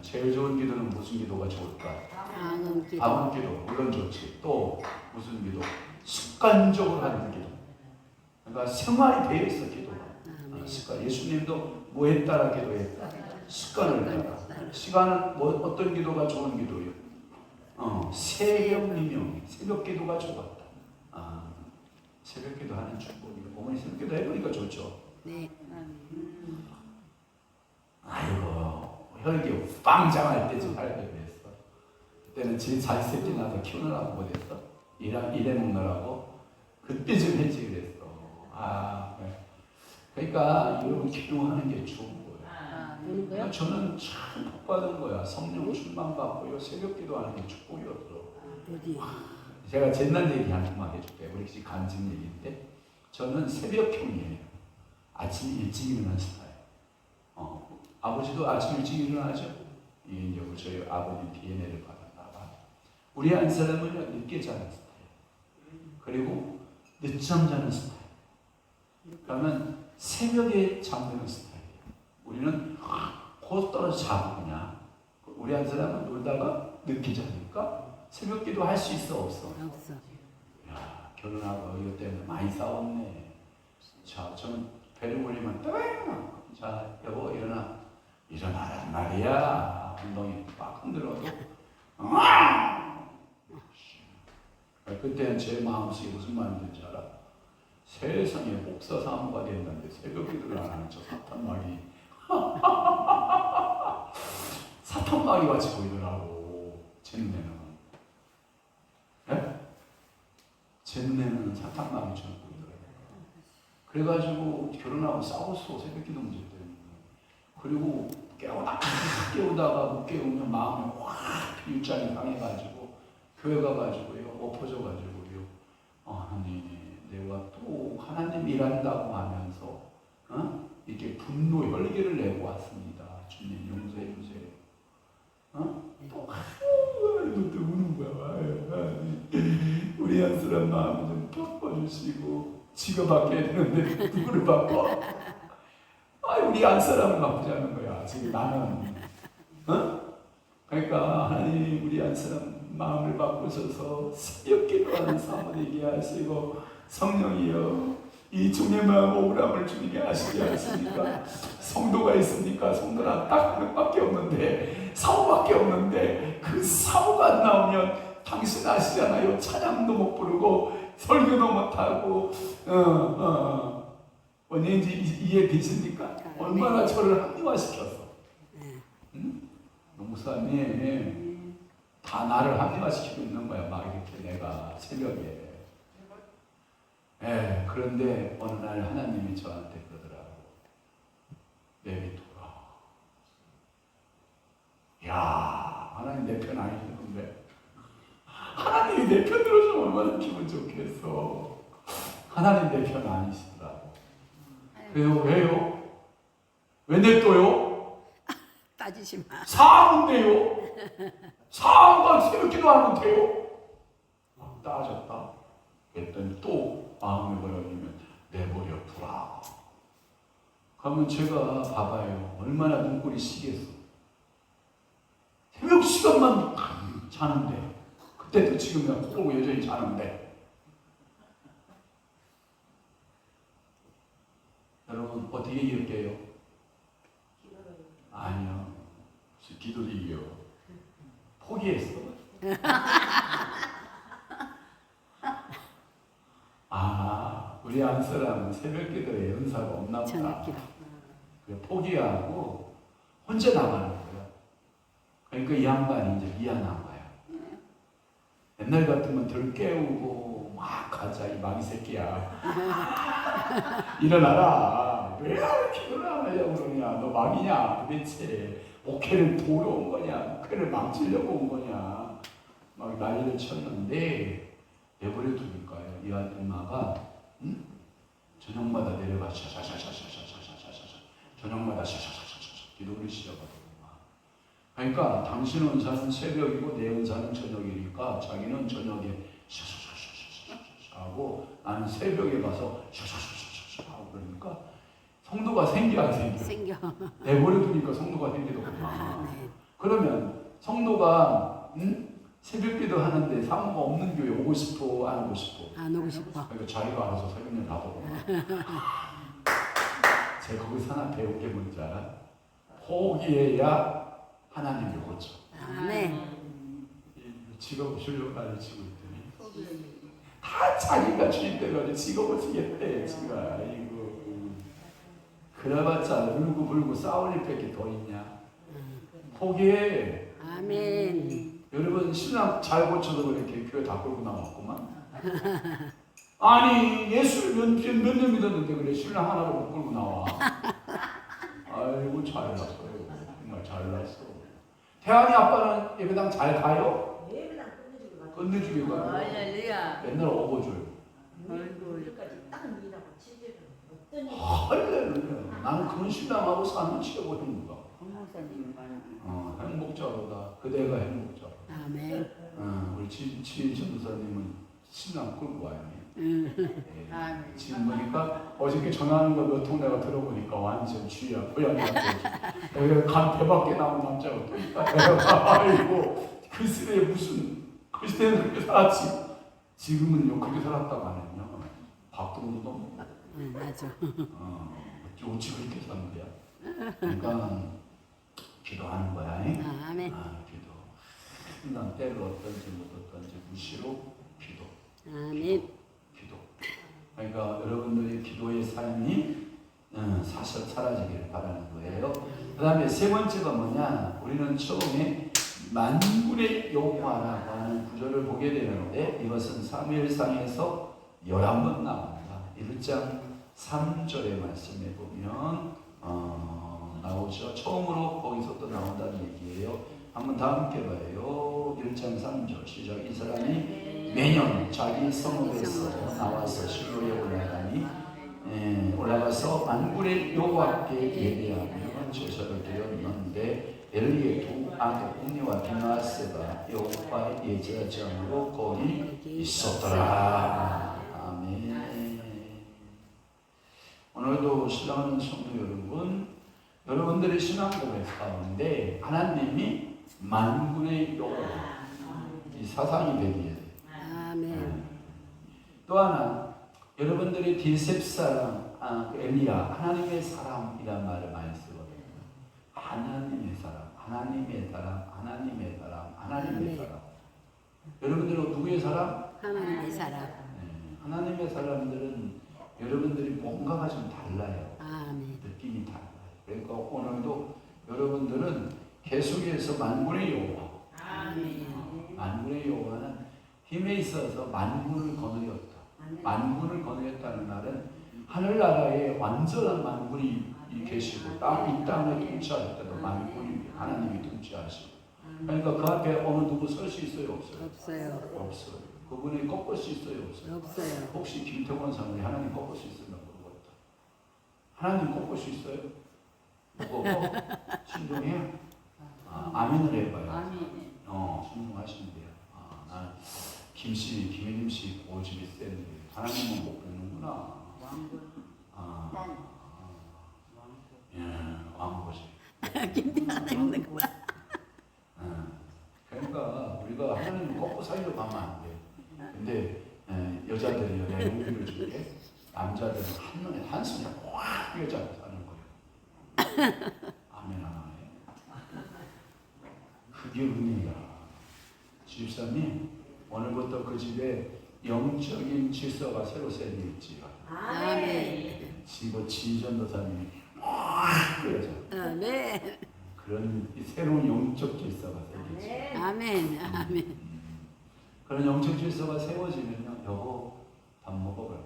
제일 좋은 기도는 무슨 기도가 좋을까?
방언 기도.
방언 기도 물론 좋지. 또 무슨 기도? 습관적으로 하는 기도. 그러니까 생활이 되어 있어 기도가. 습관. 예수님도 뭐 했다라 기도했다. 습관을 따라. 시간은 뭐 어떤 기도가 좋은 기도요? 새벽 미명, 새벽 기도가 좋았다. 새벽 기도하는 축복이. 어머니 새벽 기도 해보니까 좋죠.
네.
아이고 혈기 빵장할 때 좀 살게 그랬어. 그때는 제 자식새끼 낳아서 키우느라고 못했어. 일해 먹느라고. 그때 좀 했지 그랬어. 네. 그러니까 여러분 기도하는 게 좋은 거예요.
보는 거요?
저는 참 복받은 거야. 성령 충만 받고요. 새벽 기도하는 게 축복이었어.
어디?
제가 옛날 얘기 한번 해줄게요. 우리 집 간증 얘기인데 저는 새벽형이에요. 아침 일찍 일어나는 스타일. 아버지도 아침 일찍 일어나죠. 이제 저희 아버지 DNA를 받았나 봐. 우리 한 사람은 늦게 자는 스타일. 그리고 늦잠 자는 스타일. 그러면 새벽에 잠드는 스타일이에요. 우리는 곧 떨어져 자고 그냥. 우리 한 사람은 놀다가 늦게 자니까 새벽 기도 할 수 있어 없어?
없어.
야, 결혼하고 이것 때문에 많이 싸웠네. 자, 저는 배를 올리면 따랑. 자, 여보 일어나란 말이야. 엉덩이 빡 흔들어도. 그때는 제 마음속에 무슨 마음인지 알아? 세상에 목사사무가 됐는데 새벽 기도를 안 하는 저 사탄마귀. 사탄마귀 같이 보이더라고. 제 눈에는. 예? 제 눈에는 사탄마귀처럼 보이더라고. 그래가지고 결혼하고 싸웠어. 새벽 기도 문제 때문에. 그리고 깨우다가 못 깨우면 마음이 확 일장이 강해가지고 교회 가가지고요. 엎어져가지고요. 하나님 내가 또 하나님 일한다고 하면서 이렇게 분노 혈기를 내고 왔습니다. 주님 용서해 주세요. 또 이것도 우는 거야. 우리 한 사람 마음 좀 바꿔주시고 지가 바뀌어야 되는데 누구를 바꿔? 우리 한 사람을 바꾸자는 거야. 지금 나는. 그러니까 하나님 우리 한 사람 마음을 바꾸셔서 새벽 기도하는 삶을 되게 하시고 성령이여 이 종의 마음 억울함을 주님께 아시게 하시니까 성도가 있으니까 성도는 딱 하는 밖에 없는데 사고밖에 없는데 그 사고가 안 나오면 당신 아시잖아요. 찬양도 못 부르고 설교도 못하고 언제인지 이해되십니까? 얼마나 저를 합리화시켰어. 목사님 다 나를 합리화시키고 있는 거야. 막 이렇게 내가 새벽에. 그런데 어느 날 하나님이 저한테 그러더라고. 내비둬라. 야, 하나님 내 편 아니셨는데 하나님이 내 편 들어주면 얼마나 기분 좋겠어. 하나님 내 편 아니시더라고. 왜요? 왜 냅둬요?
따지지 마.
사하는데요? 사하가 새벽 기도하면 돼요? 따졌다. 그랬더니 또 마음을 버려주면 내버려 두라. 그러면 제가 봐봐요. 얼마나 눈꼴이 시겠어. 새벽 시간만 자는데 그때도 지금이야 꼭 여전히 자는데 여러분 어떻게 이길게요? 아니요. 기도를 이겨. 포기했어. 우리 한 사람은 새벽 기도에 연사가 없나 보다.
저녁 기도.
포기하고 혼자 나가는 거야. 그러니까 이 양반이 이제 미안한 거야. 옛날 같으면 덜 깨우고 막 가자 이 망이 새끼야. 일어나라. 왜 기도를 안 하려고 그러냐? 너 막이냐? 도대체 목회는 도로 온 거냐? 목회를 망치려고 온 거냐? 막 난리를 쳤는데 내버려 두니까요. 이 아줌마가 저녁마다 내려가 샤샤샤샤샤샤샤샤샤 저녁마다 샤샤샤샤샤 기도를 시작하더구만. 그러니까 당신 은사는 새벽이고 내 은사는 저녁이니까 자기는 저녁에 샤샤샤샤샤샤 하고 나는 새벽에 가서 샤샤샤샤샤 하고 그러니까 성도가 생겨 안 생겨?
생겨.
내버려 두니까 성도가 생기더구만.
네.
그러면 성도가 새벽기도 하는데 사모가 없는 교회 오고 싶어 안 오고 싶어?
안 오고 싶어.
그러니까 자기가 알아서 새벽에 나더구만. 제가 거기서 하나 배운 게 뭔지 알아? 포기해야 하나님이 오죠.
아멘.
직업 주려고 가르치고 있더니 다 자기가 주인 돼가지고 직업을 쓰겠대. 지가 아이고 그래봤자 울고 불고 싸울 일밖에 더 있냐? 포기해.
아멘.
여러분 신랑 잘 고쳐서 그렇게 교회 다 끌고 나왔구만. 아니 예수를 몇 년 믿었는데 그래 신랑 하나를 못 끌고 나와. 아이고 잘났어요. 정말 잘났어. 태환이 아빠는 예배당 잘 가요?
예배당 끝내주고 가요.
끝내주기도 하고
할렐루야.
맨날 업어줘요.
오늘까지 딱 미라고 치즈를 어떤 일이
할렐루야. 나는 그런 신랑하고 사는 최고인 거야.
홍목사님 말은
행복자로다. 그대가 행복자로.
아멘.
우리 지전도사님은 신랑 끌고 와요.
아멘.
지금 보니까 어저께 전화하는 거 몇 통 내가 들어보니까 완전 쥐야 고양이 같아. 간 배밖에 나온 남자가 또 있다. 아이고 그 시대에 무슨 그 시대는 그렇게 살았지. 지금은요 그렇게 살았다고 하면요 박동도
맞아.
어찌 그렇게 사는 거야. 그러니까 기도하는 거야.
아멘.
기도. 난 때를 어떤지 못 어떤지 무시로 기도.
아멘.
기도. 그러니까 여러분들의 기도의 삶이 사실 사라지기를 바라는 거예요. 그 다음에 세 번째가 뭐냐? 우리는 처음에 만군의 여호와라고 하는 구절을 보게 되는데 이것은 사무엘상에서 11번 나옵니다. 1장 3절의 말씀에 보면 나오죠. 처음으로 거기서 또 나온다는 얘기예요. 한번 다 함께 봐요. 1장 3절 시작. 이 사람이 매년 자기 성읍에서 나와서 실로에 올라가서 만군의 여호와께 예배하며 제사를 드렸는데 엘리의 두 아들 홈니와 비나세가 여호와의 예제장으로 거기 있었더라. 아멘. 오늘도 신랑하는 성도 여러분, 여러분들의 신앙 고백 가운데 하나님이 만군의 여호와 이 사상이 되기에
아멘.
또 하나 여러분들이 디셉 사람 엘리야 하나님의 사람이란 말을 많이 쓰거든요. 하나님의 사람, 하나님의 사람, 하나님의 사람, 하나님의 사람. 여러분들은 누구의 사람?
하나님의 사람.
하나님의 사람들은 여러분들이 뭔가가 좀 달라요.
아멘.
느낌이 달라요. 그러니까 오늘도 여러분들은 계속해서 만군의 여호와.
아멘.
만군의 여호와는 힘에 있어서 만군을 거느렸다. 만군을 거느렸다는 말은 하늘나라에 완전한 만군이 계시고 이 땅을 통치하셨다는 만군이 하나님이 통치하시고 그러니까 그 앞에 어느 누구 설 수 있어요? 없어요?
없어요.
없어요. 그분이 꺾을 수 있어요? 없어요?
없어요.
혹시 김태원 사람이 하나님 꺾을 수 있으면 모르겠다. 하나님 꺾을 수 있어요? 꺾어? 신중해요? 아멘을 해봐요.
아멘.
신중하시면 돼요. 나는 김혜림씨 고집이 센데 하나님은 못 뵙는구나.
왕군.
왕고지.
김태환 있는 거야.
그러니까 우리가 하나님 꺾고 살려고 하면 안 돼. 근데 여자들이 내가 용기를 줄게. 남자들은 한순에 확 뛰어잡고 사는 거예요. 아멘 하나에. 그게 은혜야. 집사님 오늘부터 그 집에 영적인 질서가 새로 생길지요.
아멘.
지전도사님이 확 뛰어져.
아멘.
그런 새로운 영적 질서가 생기지.
아멘. 아멘.
그런 영적 질서가 세워지면요, 여보 밥 먹어봐요.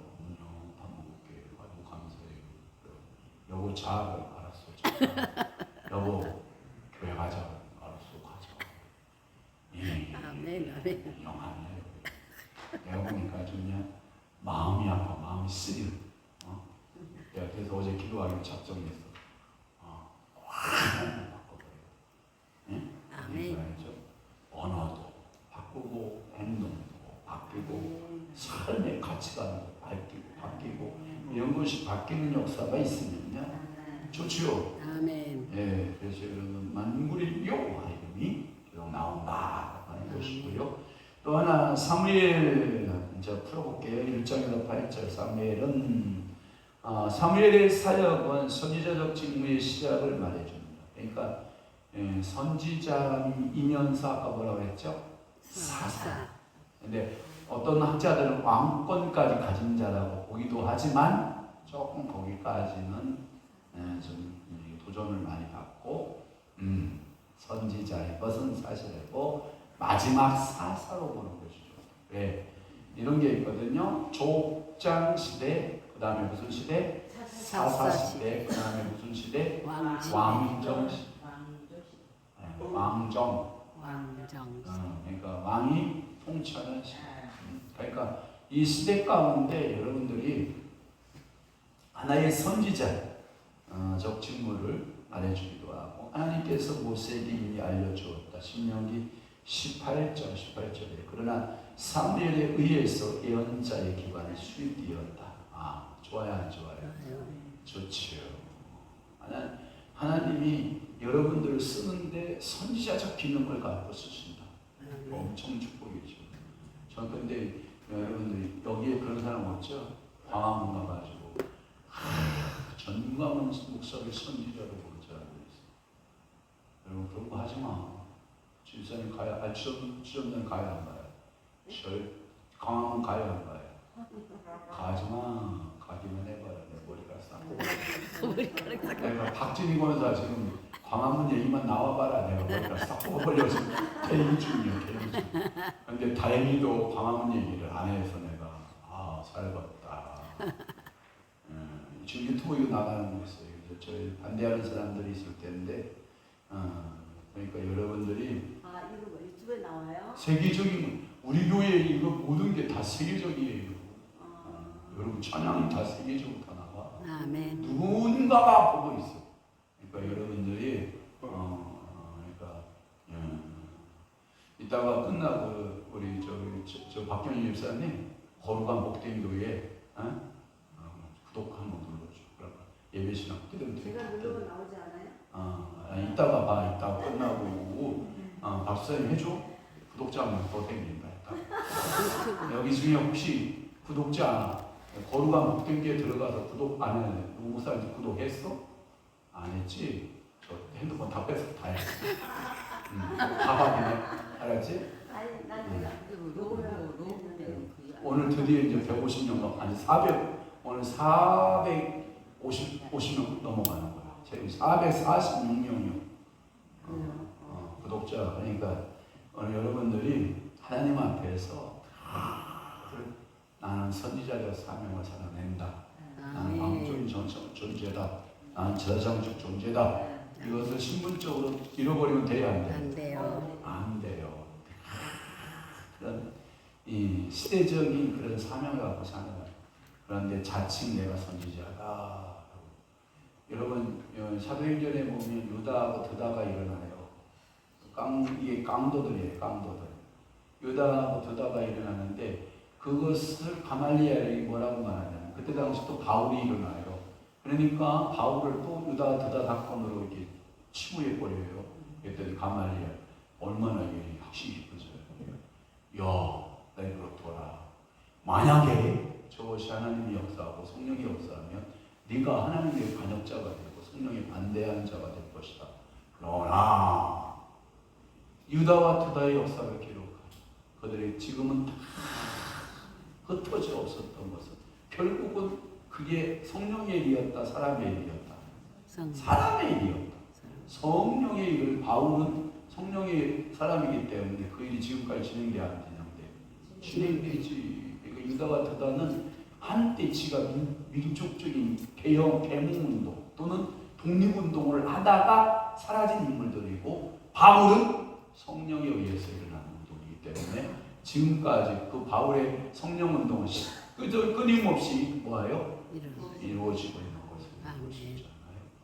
밥 먹을게. 아이고 감사해요. 여보 자. 알았어. 여보 교회 가자. 알았어 가자. 예.
아멘. 아멘.
영하네. 내가 보니까 그냥 마음이 아파. 마음이 쓰려. 내가 그래서 어제 기도하기로 작정했어. 완전히 바꿔버려. 예?
아멘.
그러니까 언어도 바꾸고 행동도 바뀌고 삶의 가치관도 바뀌고 이런 것이 바뀌는 역사가 있으면요 좋지요.
아멘.
예, 그래서 여러분 만물의 여호와 이름이 계속 나온다 하는 것이고요. 또 하나 사무엘 이제 풀어볼게요. 1장에서 8절 사무엘은 사무엘의 사역은 선지자적 직무의 시작을 말해줍니다. 그러니까 선지자이면서 아까 뭐라고 했죠? 사사. 근데 어떤 학자들은 왕권까지 가진 자라고 보기도 하지만 조금 거기까지는 좀 도전을 많이 받고 선지자의 것은 사실이고 마지막 사사로 보는 것이죠. 왜? 이런 게 있거든요. 족장 시대, 그 다음에 무슨 시대? 사사 시대, 그 다음에 무슨 시대? 왕정 시대. 왕정. 그러니까 왕이 통치하는 시대. 그러니까 이 시대 가운데 여러분들이 하나의 선지자적 직무를 말해주기도 하고 하나님께서 모세에게 이미 알려주었다. 신명기 18절에 그러나 사무엘에 의해서 예언자의 기관이 수립되었다. 좋아요 안 좋아요? 좋지요. 하나님이 여러분들을 쓰는데 선지자적 기능을 갖고 쓰신다. 엄청 축복이죠. 전 근데 여러분들이 여기에 그런 사람 없죠? 광화문 가가지고 전광훈 목사를 선지자로 부른 사람이 있어. 여러분 그런 거 하지 마. 지점장 가야, 지점장 가야 안 가요? 광화문 가야 안 가요? 가지 마. 가기만 해봐라. 내 머리가 싹. 내가 박진희 권사 지금 광화문 얘기만 나와봐라. 내가 머리가 싹 뽑아버려서 퇴임 중이야. 근데 다행히도 광화문 얘기를 안 해서 내가 살았다. 지금 유튜브 이거 나가는 거 있어요. 그래서 저희 반대하는 사람들이 있을 텐데, 그러니까 여러분들이
이거 유튜브에 나와요?
세계적인 우리 교회 이거 모든 게 다 세계적이에요. 여러분 찬양이 다 세계적으로 다 나와.
아멘.
누군가가 보고 있어. 그러니까 여러분들이 그러니까 이따가 끝나고 우리 저 박경희 집사님 거룩한 목된 교회 구독 한번 눌러줘. 그러니까 예배 시간 그대로
제가 누르면 나오지 않아요?
이따가 봐. 이따 끝나고 박사님 해줘. 구독자 한번 더 생긴다. 여기 중에 혹시 구독자 거룩한 목된교회 들어가서 구독 안 해? 누구 목사님 구독했어? 안 했지? 저 핸드폰 다 뺏어 다 했어. 다 확인해. 알았지?
아니 난
오늘 드디어 이제 150명 아니 400 오늘 450명 넘어가는 거야. 지금 446명이요. 구독자. 그러니까 오늘 여러분들이 하나님 앞에서 나는 선지자적 사명을 살아낸다. 나는 왕적인 존재다. 나는 제사장적 존재다. 이것을 신분적으로 잃어버리면 돼야 안 돼요?
안 돼요.
안 돼요. 그런 이 시대적인 그런 사명을 갖고 사는 거예요. 그런데 자칭 내가 선지자다. 여러분 사도행전에 보면 유다하고 드다가 일어나요. 이게 깡도들이에요. 깡도들. 유다하고 드다가 일어나는데 그것을 가말리엘이 뭐라고 말하냐면 그때 당시 또 바울이 일어나요. 그러니까 바울을 또 유다 드다 사건으로 이렇게 치부해 버려요. 그랬더니 가말리엘 얼마나 이 확신이 깊어져요. 야, 나 그렇더라. 만약에 저것이 하나님의 역사하고 성령의 역사하면 네가 하나님의 반역자가 되고 성령의 반대한 자가 될 것이다. 그러나 유다와 드다의 역사를 기록하죠. 그들이 지금은 다 흩어져 없었던 것은 결국은 그게 성령의 일이었다, 사람의 일이었다. 사람의 일이었다. 성령의 일을 바울은 성령의 사람이기 때문에 그 일이 지금까지 진행돼 안 되는데 진행되지. 그러니까 유다와 드다는 한때 지가 민족적인 개혁, 개몽운동 또는 독립운동을 하다가 사라진 인물들이고 바울은 성령에 의해서 일어나는 운동이기 때문에 지금까지 그 바울의 성령운동은 끊임없이 뭐예요? 이루어지고 있는 것을 볼 수 있잖아요.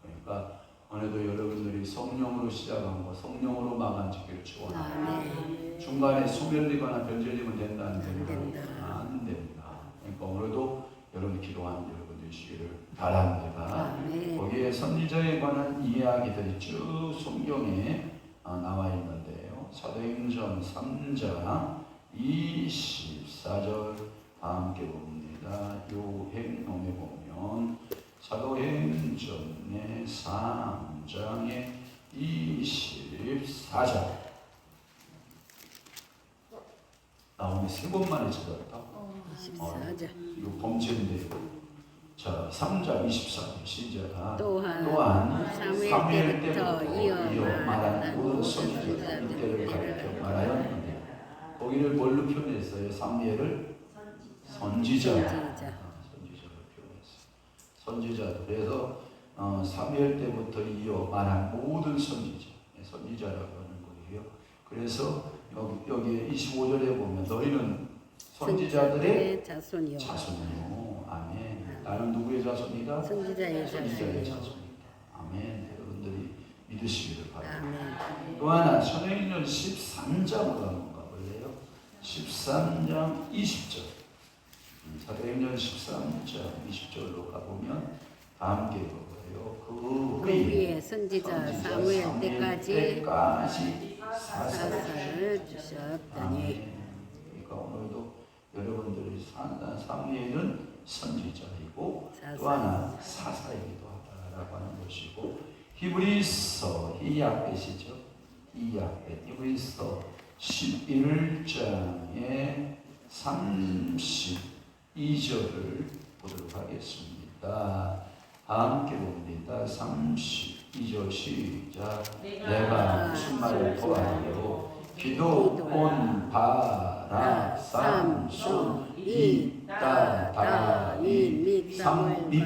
그러니까 오늘도 여러분들이 성령으로 시작한 거 성령으로 마감짓기를 축원합니다. 중간에 소멸되거나 변절되면 된다는 데는 안 됩니다. 그러니까 오늘도 여러분 기도하는 여러분 되시기를 바랍니다. 거기에 선지자에 관한 이야기들이 쭉 성경에 나와 있는데요. 사도행전 3장 24절 함께 봅니다. 요행론에 보면 사도행전의 3장의 24절 나오네. 세 번만에 찾았다.
24절.
이거 범죄인데요. 자, 3장 24절 시작.
또한
사무엘 때부터
이어
이어 말한
말한
모든 선지자들 이때를 가리켜 말하였는데 거기를 뭘로 표현했어요? 사무엘을 선지자로 표현했어요. 선지자들. 그래서 사무엘 때부터 이어 말한 모든 선지자라고 하는 거예요. 그래서 여기 25절에 보면 너희는 선지자들의 자손이요. 아멘. 나는 누구의 자손이다?
선지자의
자손이다. 아멘. 여러분들이 믿으시기를 바랍니다. 또 하나 사도행전 13장으로 한번 가볼래요? 13장 20절. 사도행전 13장 20절로 가보면 다 함께 읽어봐요. 그 후에
선지자 사무엘 때까지 사사를 주셨더니.
그러니까 오늘도 여러분들이 사무엘은 선지자이고 또 하나 사사이기도 하다라고 하는 것이고 히브리서 히야벳이죠. 히브리서 11장의 32절을 보도록 하겠습니다. 함께 봅니다. 32절 시작. 내가 무슨 말을 보아요? 기도 온 바라 삼손 이따 다윗 및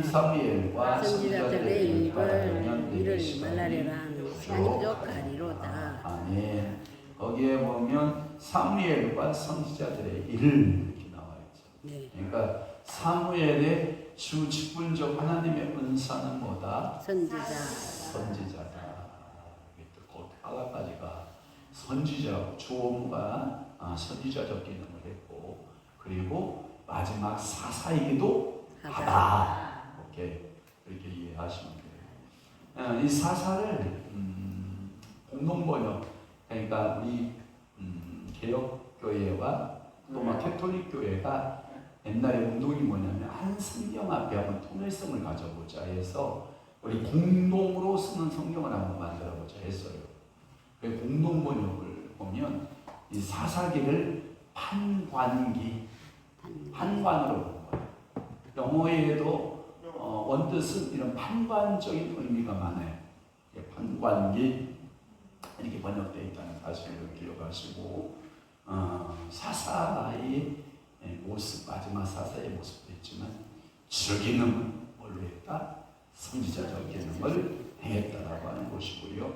사무엘과 선지자들의 입을 이를 말하리라. 시간이 부족하리로다. 아멘. 거기에 보면 사무엘과 선지자들의 일을 이렇게 나와 있죠. 그러니까 사무엘의 주 직분적 하나님의 은사는 뭐다? 선지자다. 곧 하가까지가 선지자고 주원과 선지자적 기능을 했고 그리고 마지막 사사이기도 하다. 이렇게 이해하시면 돼요. 이 사사를 공동번역 그러니까 우리 개혁교회와 또 캐톨릭 교회가 옛날에 운동이 뭐냐면 한 성경 앞에 한번 통일성을 가져보자 해서 우리 공동으로 쓰는 성경을 한번 만들어보자 했어요. 그 공동번역을 보면 이 사사기를 판관으로 보는 거예요. 영어에도 원뜻은 이런 판관적인 의미가 많아요. 판관기 이렇게 번역되어 있다는 사실을 기억하시고 사사의 모습, 마지막 사사의 모습도 있지만 주기능은 뭘로 했다? 선지자적 기능을 행했다라고 하는 것이고요.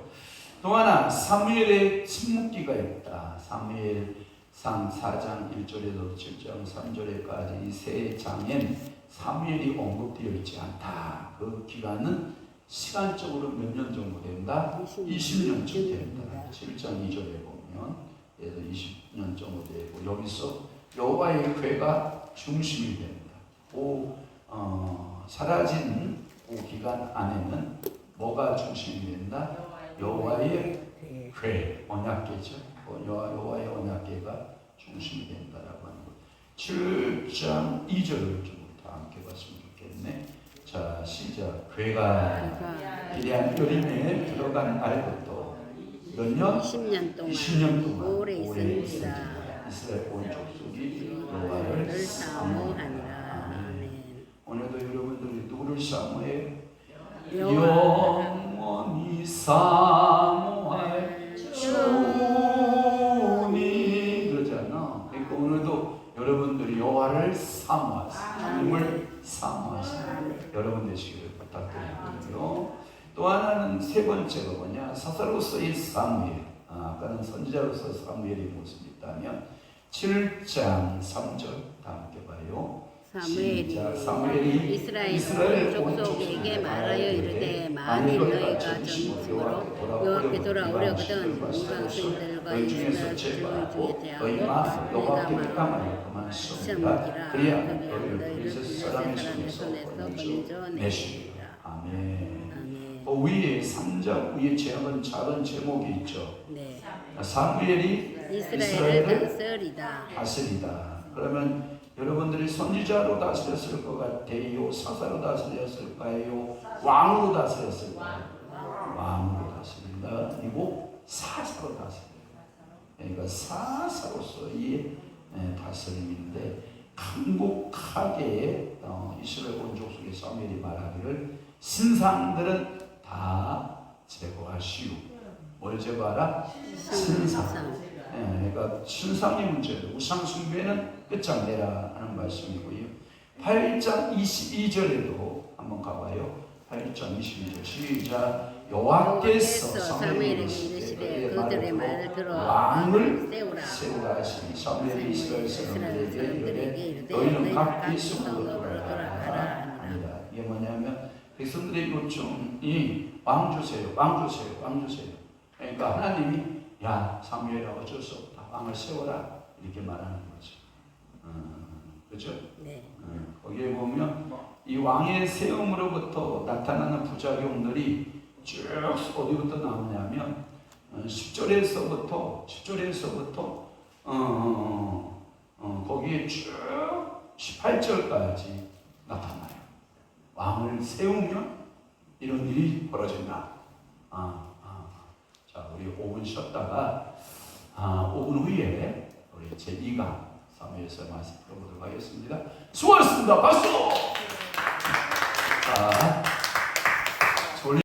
또 하나 사무엘의 침묵기가 있다. 사무엘상 4장 1절에서 7장 3절에까지 이 세 장엔 사무엘이 언급되어 있지 않다. 그 기간은 시간적으로 몇 년 정도 된다? 20년쯤 된다. 7장 2절에 보면 그래서 20년 정도 되고 여기서 여호와의 궤가 중심이 됩니다. 사라진 그 기간 안에는 뭐가 중심이 된다? 여호와의 궤, 언약궤죠. 여호와의 언약궤가 중심이 된다라고 하는 것. 7장 2절을 좀 다 함께 봤으면 좋겠네. 자, 시작. 궤가 기대한 여림에 들어간 날부터 몇 년? 20년 동안 오래 있으리라. 이스라엘 온 족속이 여호와를 사모하니라. 오늘도 여러분들이 누구를 사모해? 영원히 사모할 주님 그러잖아. 그러니까 오늘도 여러분들이 여호와를 사모하세요. 주님을 사모하세요. 여러분 되시기를 부탁드리고요. 또 하나는 세 번째가 뭐냐? 사사로서의 사무엘. 아까는 선지자로서 사무엘의 모습이 있다면 7장 3절 다 함께 봐요.
사무엘이 이스라엘 족속에게 말하여 이르되 만일 너희가 전심으로 여호와께 돌아오려거든 이방신들과 이스라엘 중에 대하여 내가 마음을 시험하기라 그리하면 너희를 블레셋 사람의 손에서 건져내시리라.
아멘.
아멘.
그 위에 3장 위에 작은 제목이 있죠.
네.
사무엘이
이스라엘을 다스리다.
다스리다. 그러면 여러분들이 선지자로 다스렸을 것 같아요? 사사로 다스렸을까요? 왕으로 다스렸을까요? 왕으로 다스린다. 그리고 사사로 다스려요. 그러니까 사사로서의 다스림인데 강곡하게 이스라엘 온 족속의 사무엘이 말하기를 신상들은 다 제거하시오. 뭘 제거하라? 신상. 그러니까 신상의 문제로 우상 숭배는 끝장내라 하는 말씀이고요. 8장 22절에도 한번 가봐요. 8장 22절 시작. 여호와께서 사무엘에게 이르시되 그들의 말을 들어 왕을 세우라 하시니 사무엘이 이스라엘 사람들에게 이르되 너희는 각기 성읍으로 돌아가라 하니라. 이게 뭐냐면 백성들의 요청이 왕 주세요, 왕 주세요, 왕 주세요. 그러니까 하나님이 야 사무엘아 어쩔 수 없다, 왕을 세워라 이렇게 말하는 거죠. 그렇죠?
네.
거기에 보면 이 왕의 세움으로부터 나타나는 부작용들이 쭉 어디부터 나오냐면 10절에서부터 거기에 쭉 18절까지 나타나요. 왕을 세우면 이런 일이 벌어진다. 자, 우리 5분 쉬었다가 5분 후에 우리 제2강 사무엘서 말씀 풀어보도록 하겠습니다. 수고하셨습니다. 박수!